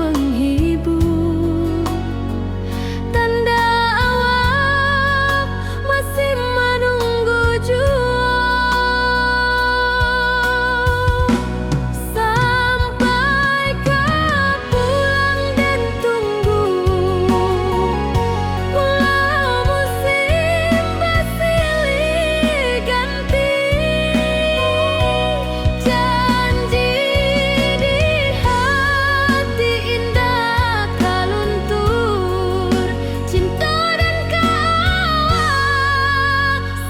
Speaker 1: penghibur. Tanda awal masih menunggu jua. Sampai kau pulang dan tunggu, walau musim bersilih ganti. Janji di hati indah kau luntur, cinta dan kawal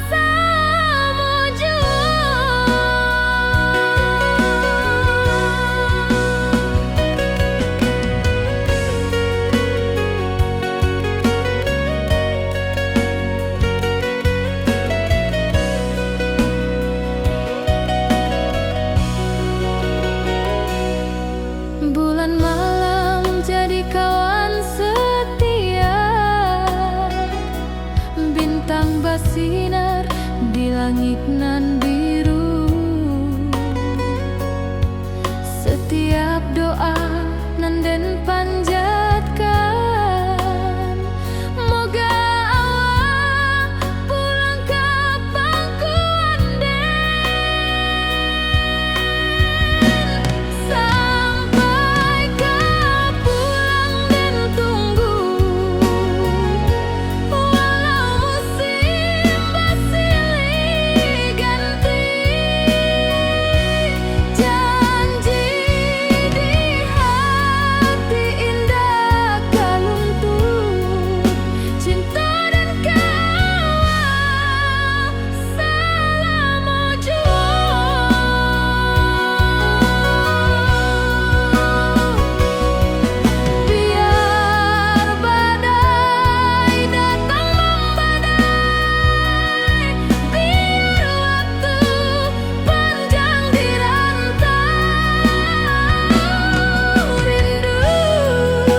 Speaker 1: sama jua. Bulan malam jadi kawan setia, bintang bersinar di langit nan biru. Setiap doa nan den panjatkan, moga awak pulang ke pangkuan den. Sampai kau pulang dan tunggu, walau musim bersilih ganti. Janji di hati indah kau luntur, cinta dan kawal selama jua. Biar badai datang membadai, biar waktu panjang dirantau, rindu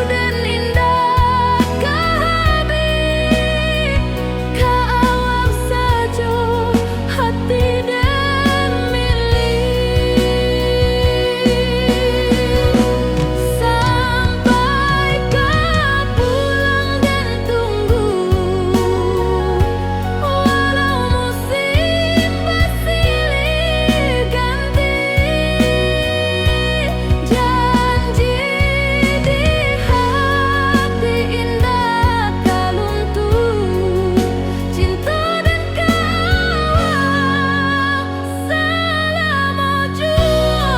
Speaker 1: dan indah kehabis, kawal saja hati dan milik. Sampai kau pulang dan tunggu, walau musim bersilih ganti. Janji di hati indah kau luntur, cinta dan kawal selama jua.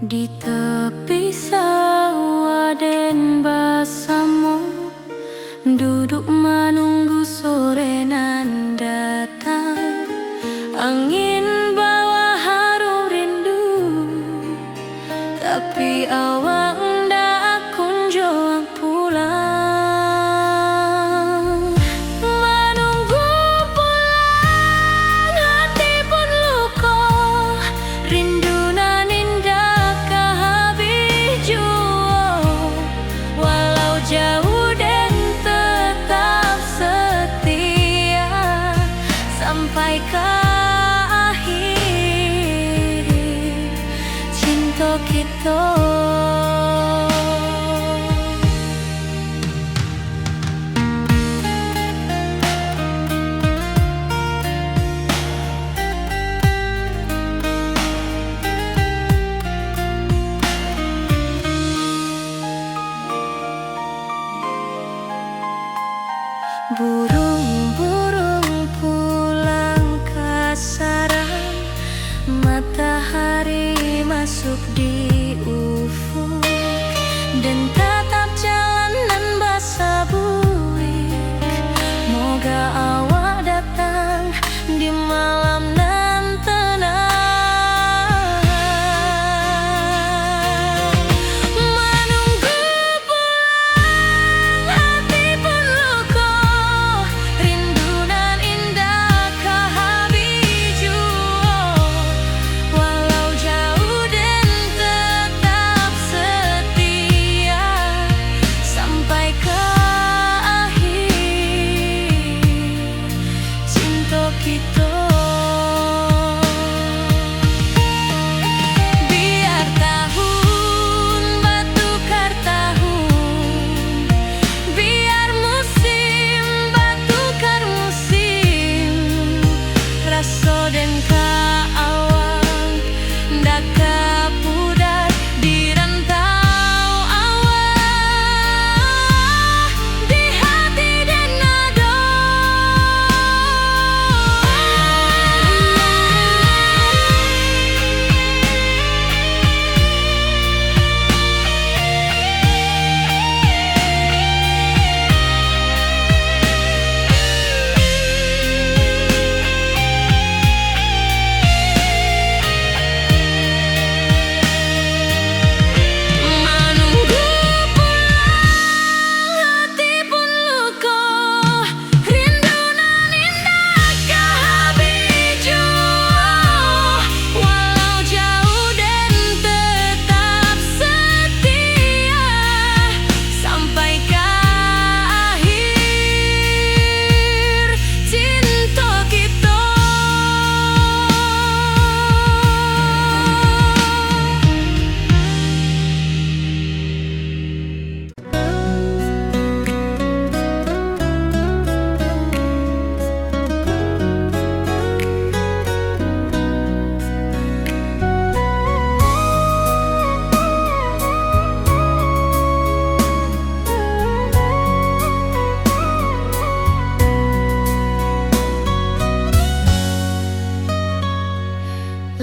Speaker 1: Di tepi sawah den basamu, duduk menunggu sore nan datang. Angin bawa harum rindu, tapi awak ndak kunjung pulang. Menunggu pulang hati pun luka, rindu nan indah kehabis jua. Walau jauh dan tetap setia, sampai ke akhir cinta kita. duduk di ufuk dan tatap jalanan basah buik. Moga awak datang di malam nan tenang, menunggu pulang hati pun luka, rindu nan indah ke habis jua. Walau jauh dan tetap setia sampai ke akhir cinta kita. Biar tahun bertukar tahun, biar musim bertukar musim, rasa dan keawang dak kepudar di rantau awak, di hati dan nada. Menunggu pulang hati pun luka, rindu nan indah ke habis jua. Walau jauh dan tetap setia sampai ke akhir cinta kita.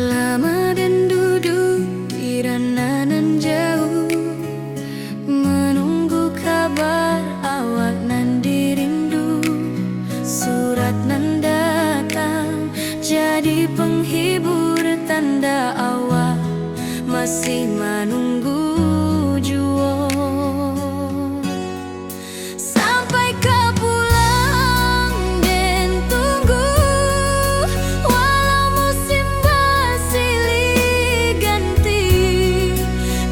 Speaker 1: Lama dan duduk di ranah nan jauh, menunggu kabar awak nan dirindu. Surat nan datang jadi penghibur, tanda awak masih menunggu jua. Sampai ke pulang dan tunggu, walau musim bersilih ganti,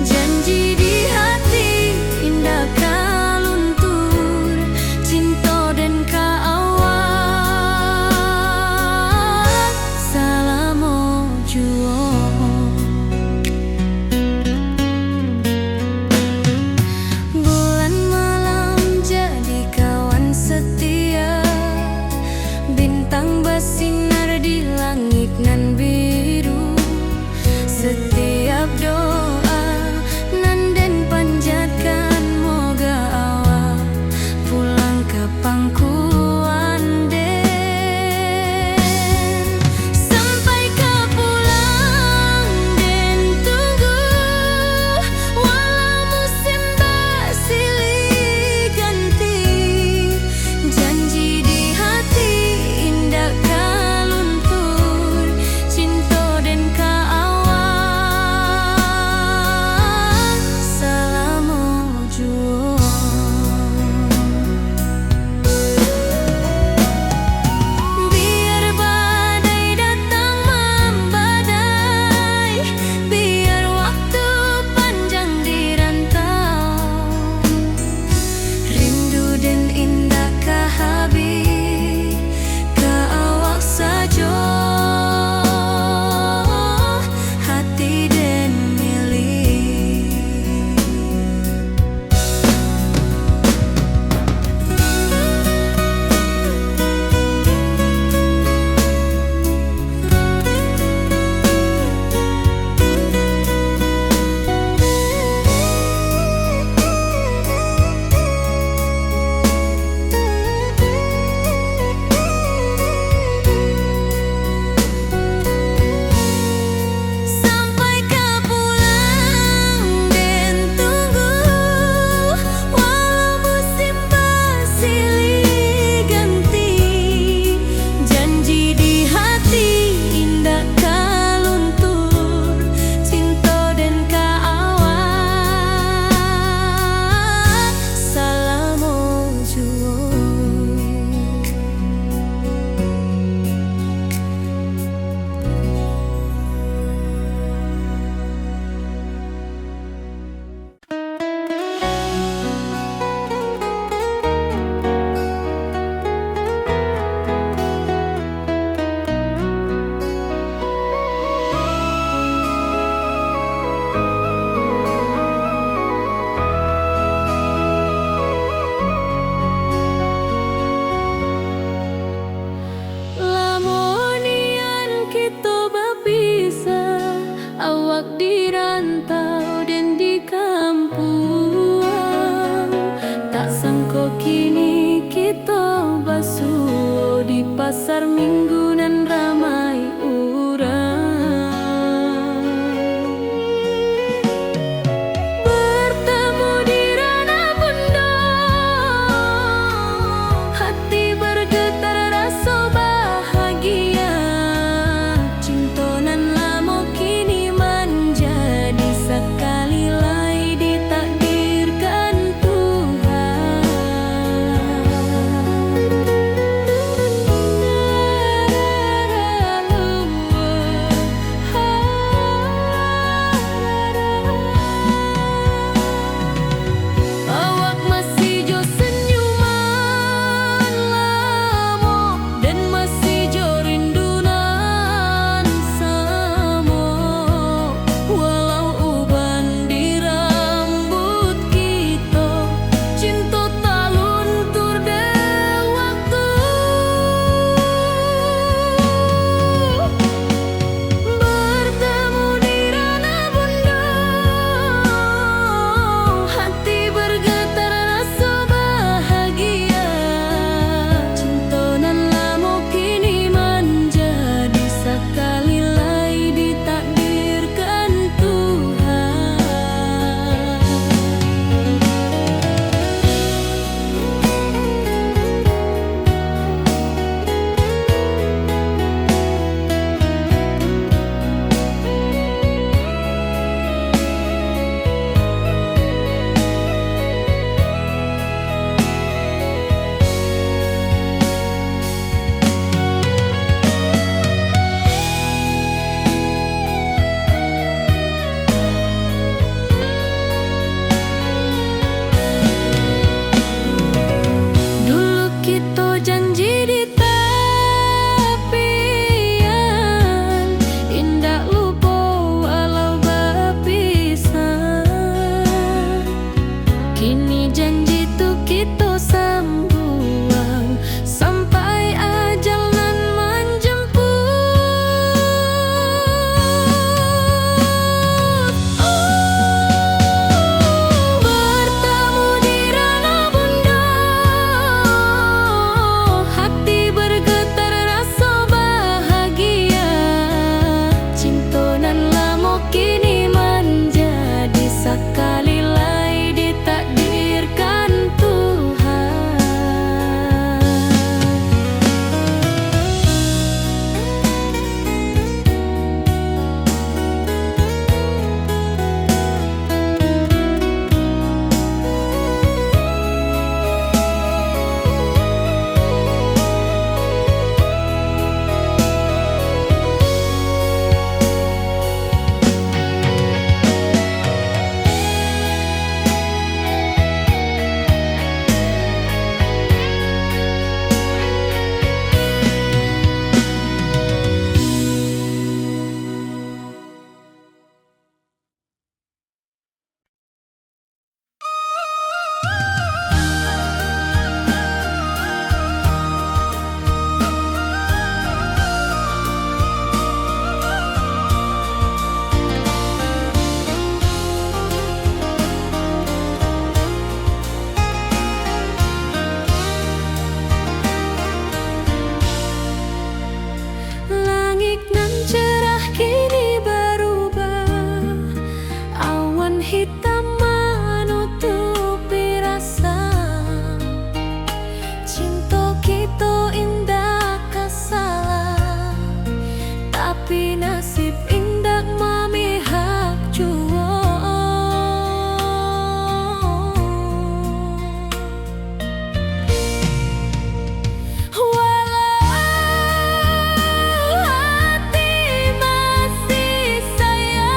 Speaker 1: janji di hati indah kaluntur, cinta dan keawak selama jua. Bulan malam jadi kawan setia, bintang bersinar di langit nan biru. Setiap doa nan den panjatkan, moga awak pulang ke pangkuan den. Sampai ke pulang dan tunggu, walau musim bersilih ganti, janji di hati indah kaluntur, cinta dan keawak pasar minggu nan ramai urang. Bertemu di ranah bunda, hati bergetar rasa bahagia. Cinta nan lama kini menjadi sekali lagi ditakdirkan Tuhan. Awak masih jo senyuman lamo dan masih jo rindunan samo. Walau uban di rambut kita, cinta tak luntur de waktu. Bertemu di ranah bunda, hati bergetar rasa bahagia. Cinta nan lama kini menjadi sekali lagi ditakdirkan Tuhan. Dulu kita janji di tepian, indah lupa walau berpisah. Kini janji tu kita sambuang sampai ajal nan menjemput. Bertemu di ranah bunda, hati bergetar rasa bahagia. Cinta nan lama kini menjadi sekali lagi ditakdirkan Tuhan. Langit nan cerah kini berubah, awan hitam menutupi rasa. Cinta kita indah kasalah, tapi nasib indah memihak jua. Walau hati masih sayang,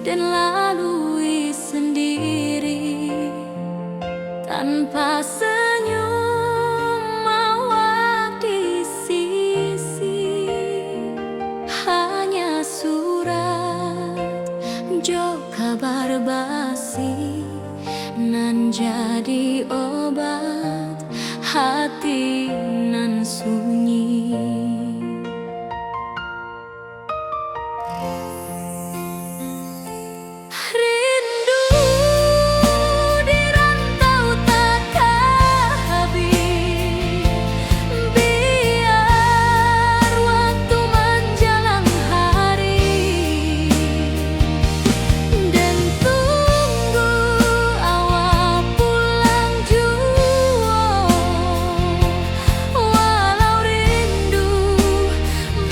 Speaker 1: dan lalui sendiri tanpa senyum mawar di sisi. Hanya surat jo kabar basi nan jadi obat hati nan sunyi. Rindu di rantau takkan habis, biar waktu menjelang hari, dan tunggu awal pulang jua. Walau rindu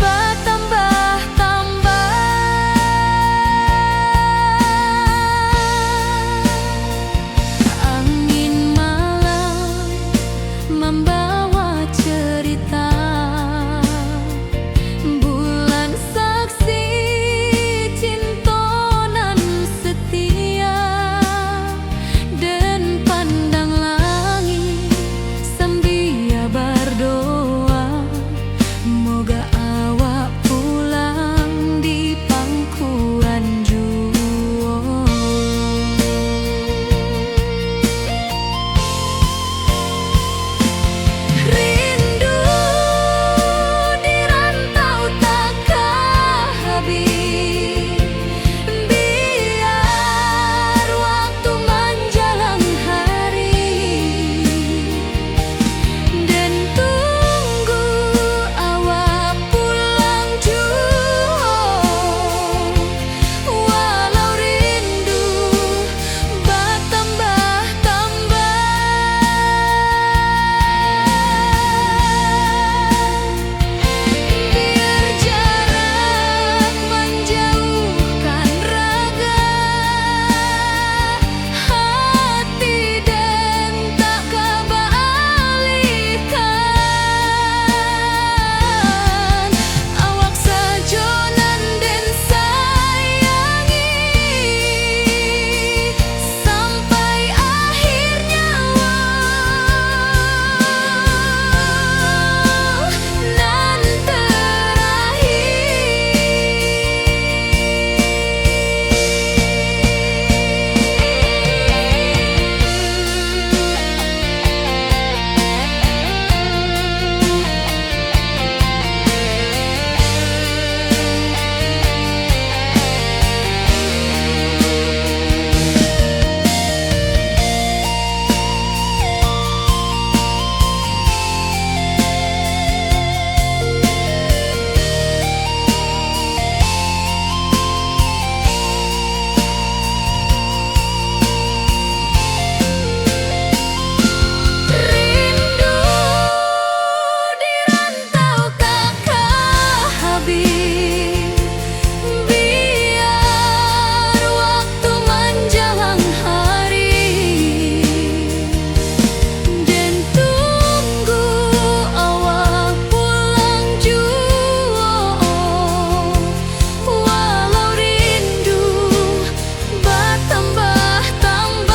Speaker 1: bertambah-tambah, angin malam membawa cerita, bulan saksi cinta nan setia, dan pandang langit sambil berdoa, moga awak pulang di pangkuan jua. Rindu di rantau takkan habis, biar waktu menjelang hari, dan tunggu awak pulang jua. Walau rindu bertambah-tambah, biar jarak menjauhkan raga hati, dan tak kebalikan. Awak sajonan dan sayangi sampai akhir nyawa nan rindu di rantau takkan habis, biar waktu menjelang hari, dan tunggu awak pulang jua. Walau rindu bertambah-tambah,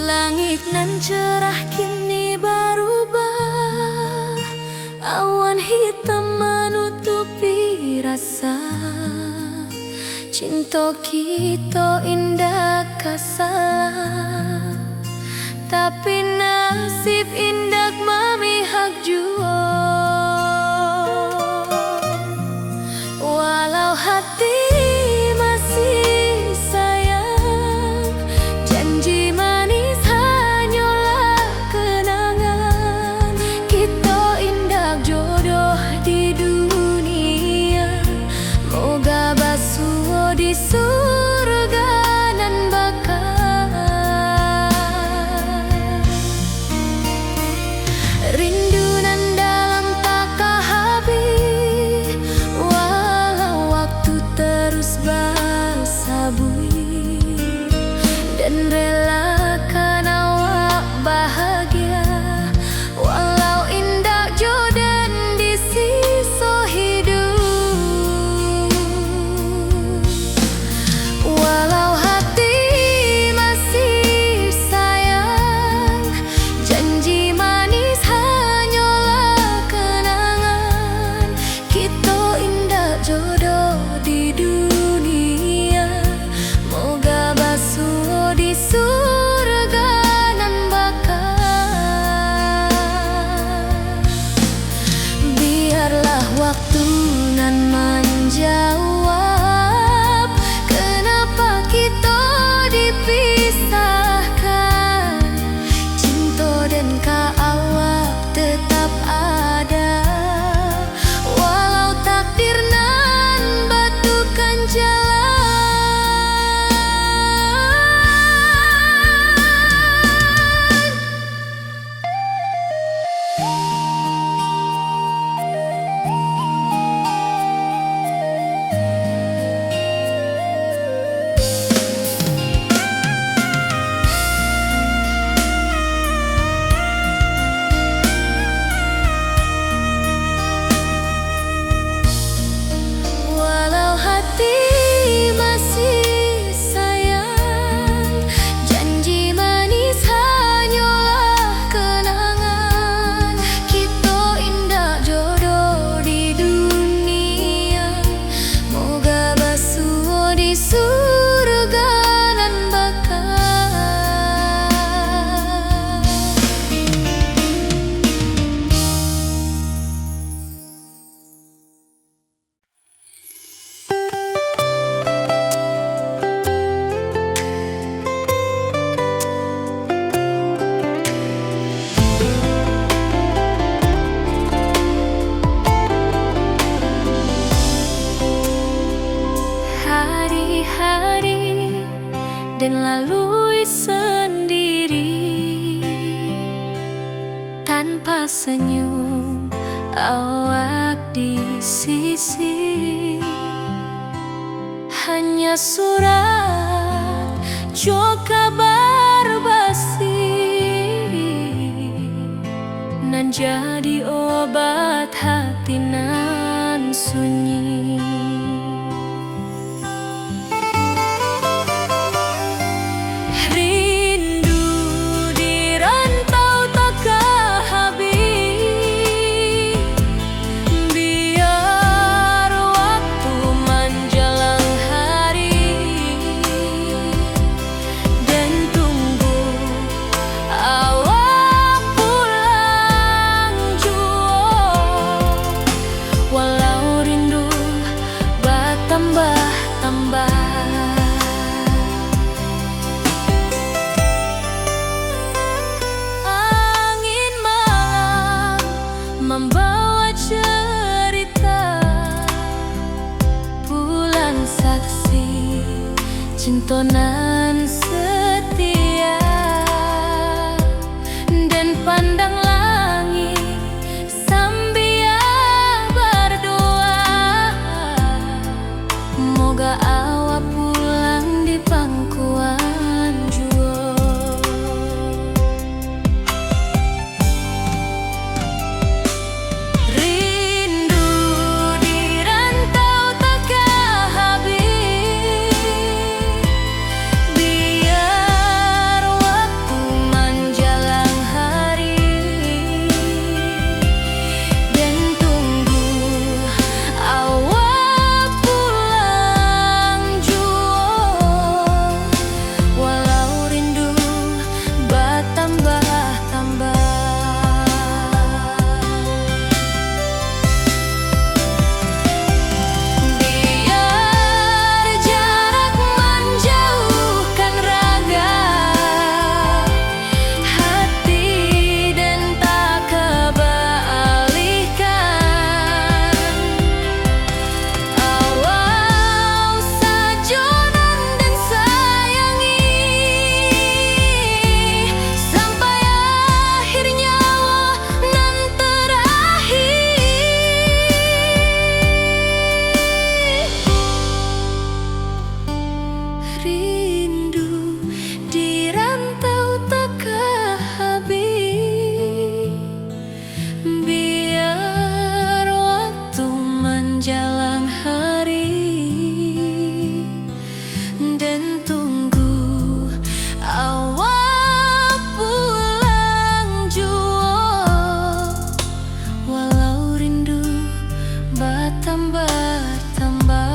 Speaker 1: langit nan cerah kini berubah, awan hitam menutupi rasa. Cinta kita indah kasalah, tapi nasib indah memihak jua. Walau hati masih sayang, dan lalui sendiri tanpa senyum awak di sisi. Hanya surat jo kabar basi nan jadi obat hati nan sunyi. Rindu di rantau takkan habis, biar waktu menjelang hari dan tunggu awak pulang jua. Walau rindu bertambah-tambah, angin malam membawa cerita, bulan saksi cinta nan setia, dan pandang langit sambil berdoa, moga awak pulang di pangkuan jua. Rindu di rantau takkan habis, biar waktu menjelang hari dan tunggu awak pulang jua. Walau rindu bertambah-tambah, biar jarak menjauhkan raga hati dan tak kebalihkan. Awal sajonan dan sayangi sampai akhir nyawa nan terakhir. Rindu di rantau takkan habis, biar waktu menjelang hari dan tunggu awak pulang jua. Walau rindu bertambah-tambah.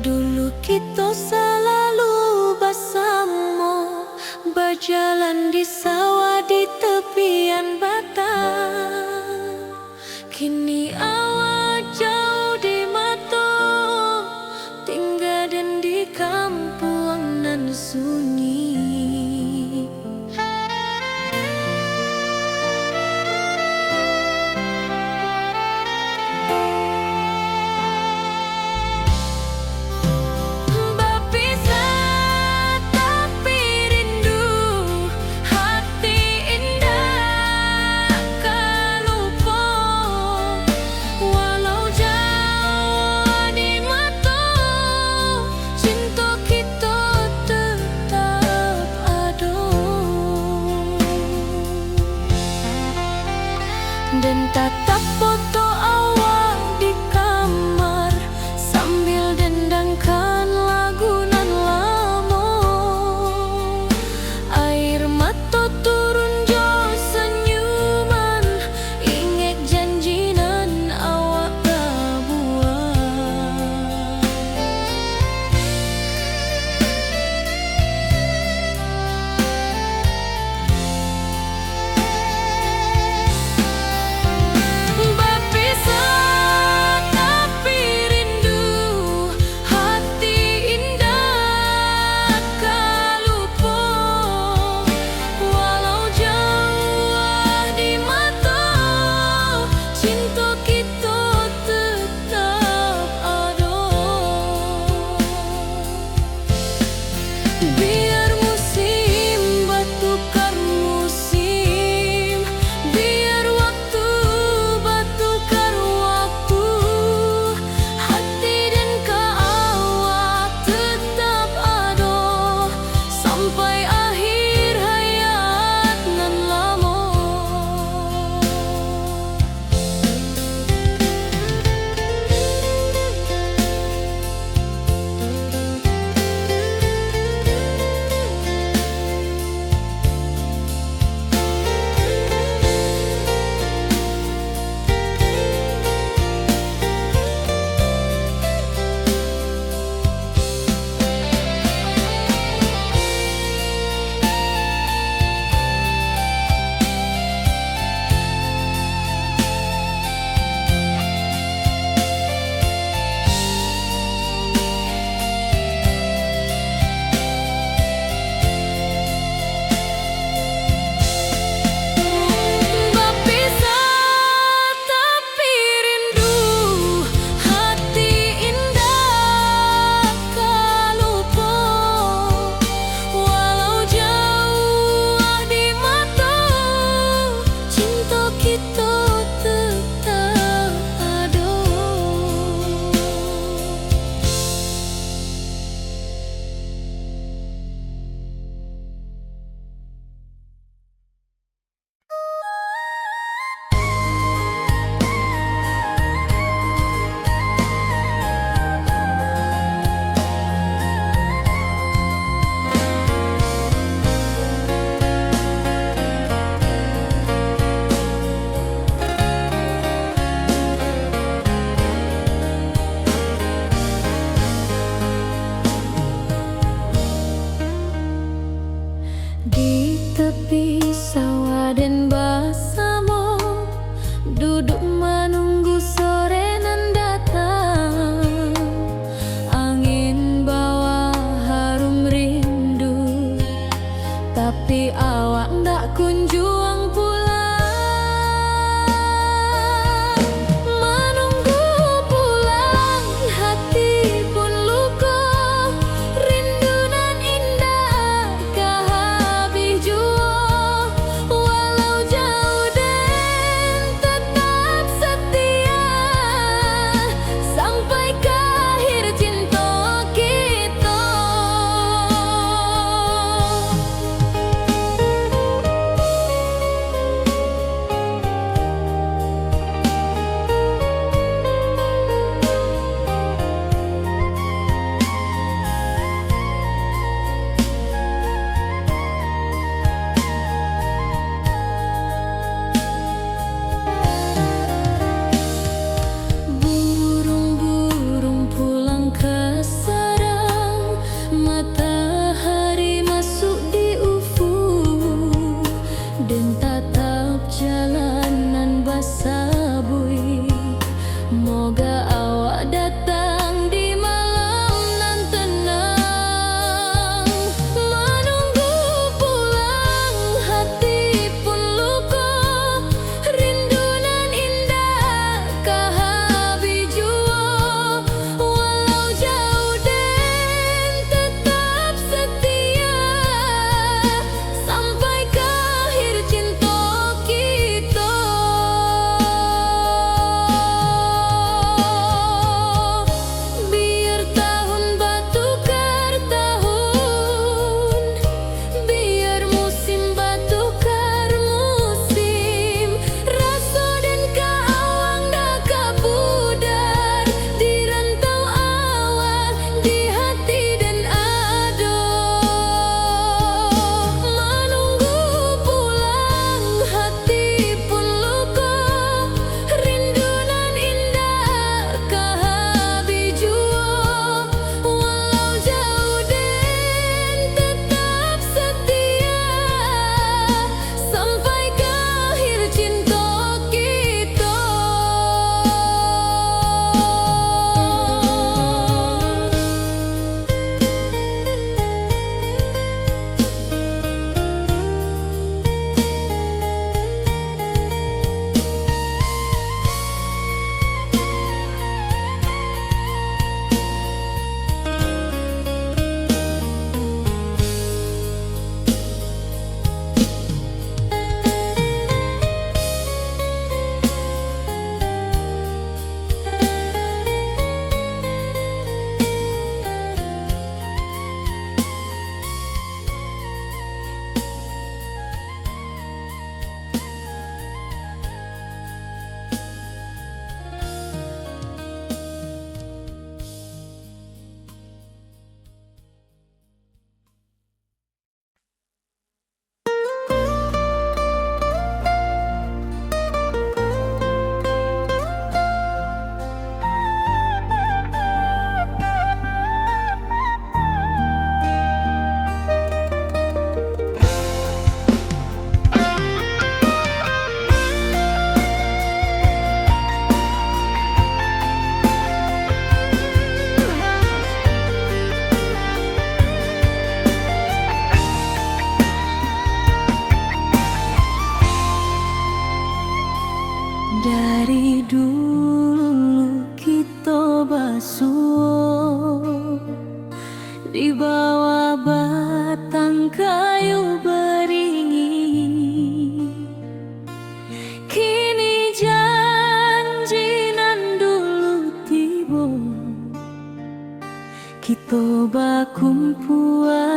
Speaker 1: Dulu kita selalu bersama, berjalan di sawah di tepian batang. Kini awak jauh di mata, tinggal dan di kampung nan sunyi. Berpisah tapi rindu, hati indah Biar musim bertukar musim, biar waktu bertukar waktu, hati dan kaawak tetap ado sampai akhir hayat nan lamo.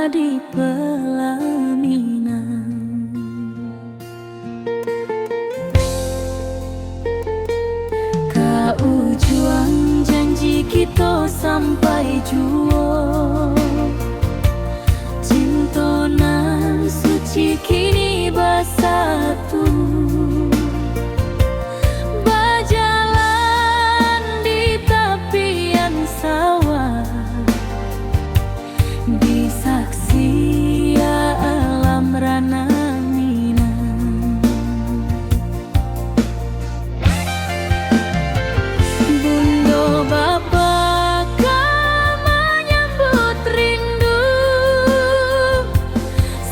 Speaker 1: di pelaminan. Kau juang janji kita sampai juo, cintonan suci kini bersatu. Berjalan di tepian sawah, disaksi alam rana Minang. Bunda bapa kau menyambut rindu,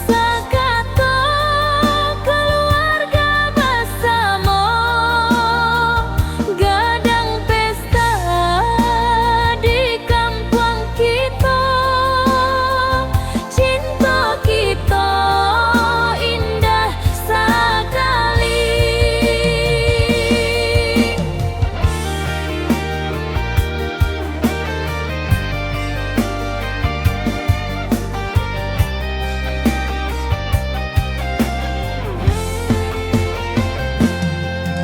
Speaker 1: sakato keluarga bersama, gadang pesta di kampung kita. Cinta kita indah sekali.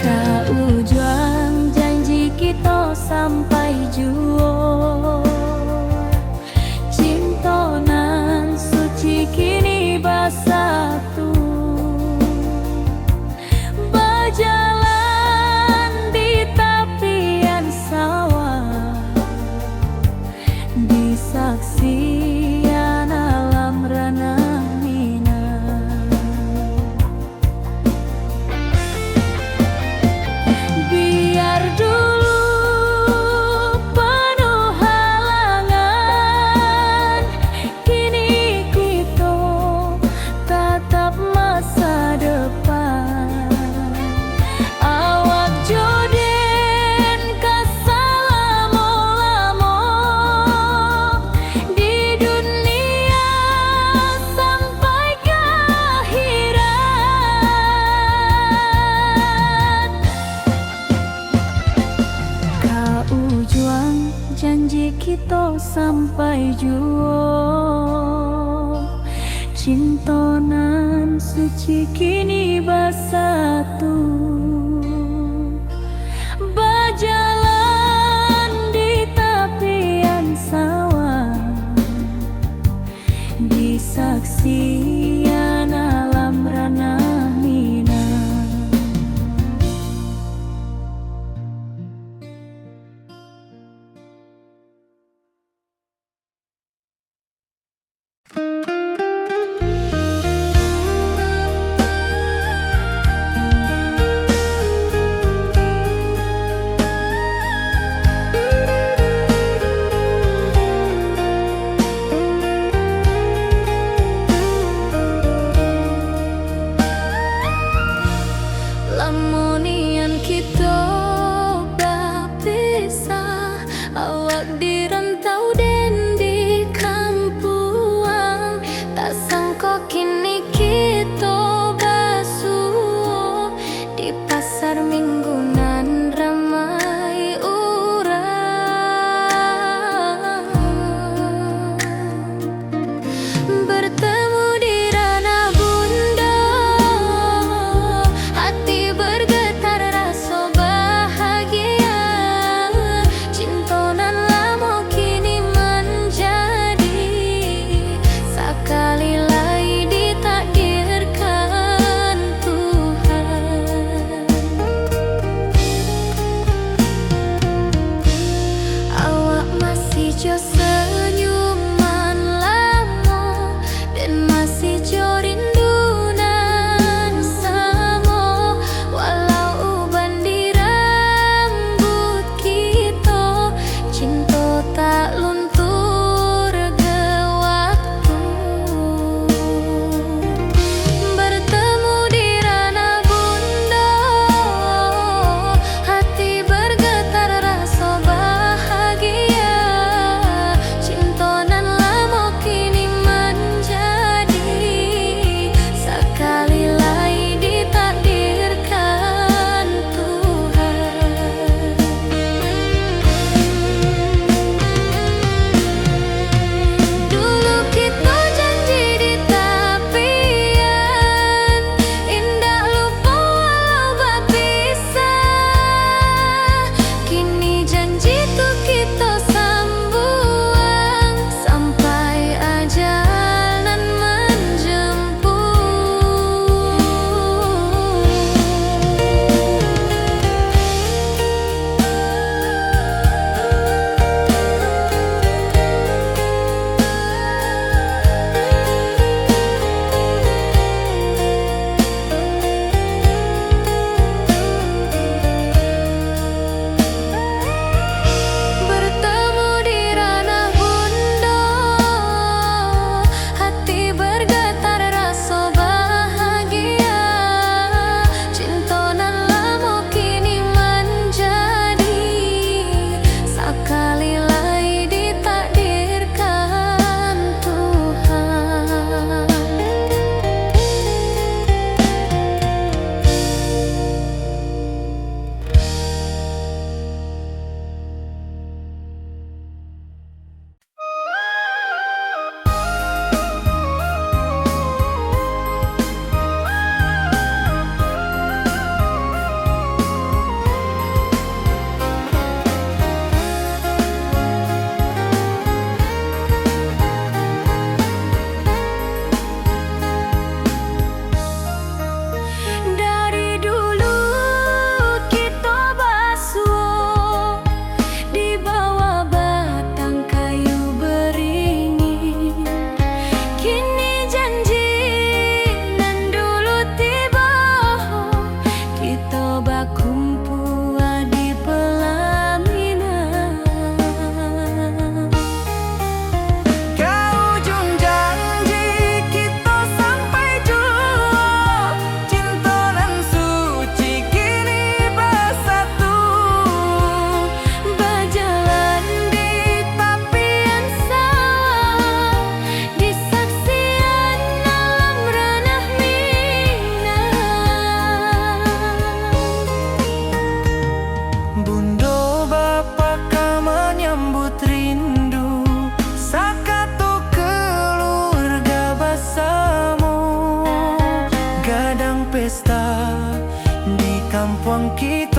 Speaker 1: Kau juang janji kita sampai juo, cintonan suci kini bersatu. Berjalan di tepian sawah, disaksikan alam rana Minang. Biar dulu penuh halangan, kini kita tatap masa depan. Awak joden kesalamo-lamo di dunia sampai ke akhirat. Kau juang janji kita sampai juo, cintonan suci kini bersatu. Berjalan di tepian sawah, disaksikan alam rana Minang.
Speaker 2: kampung kita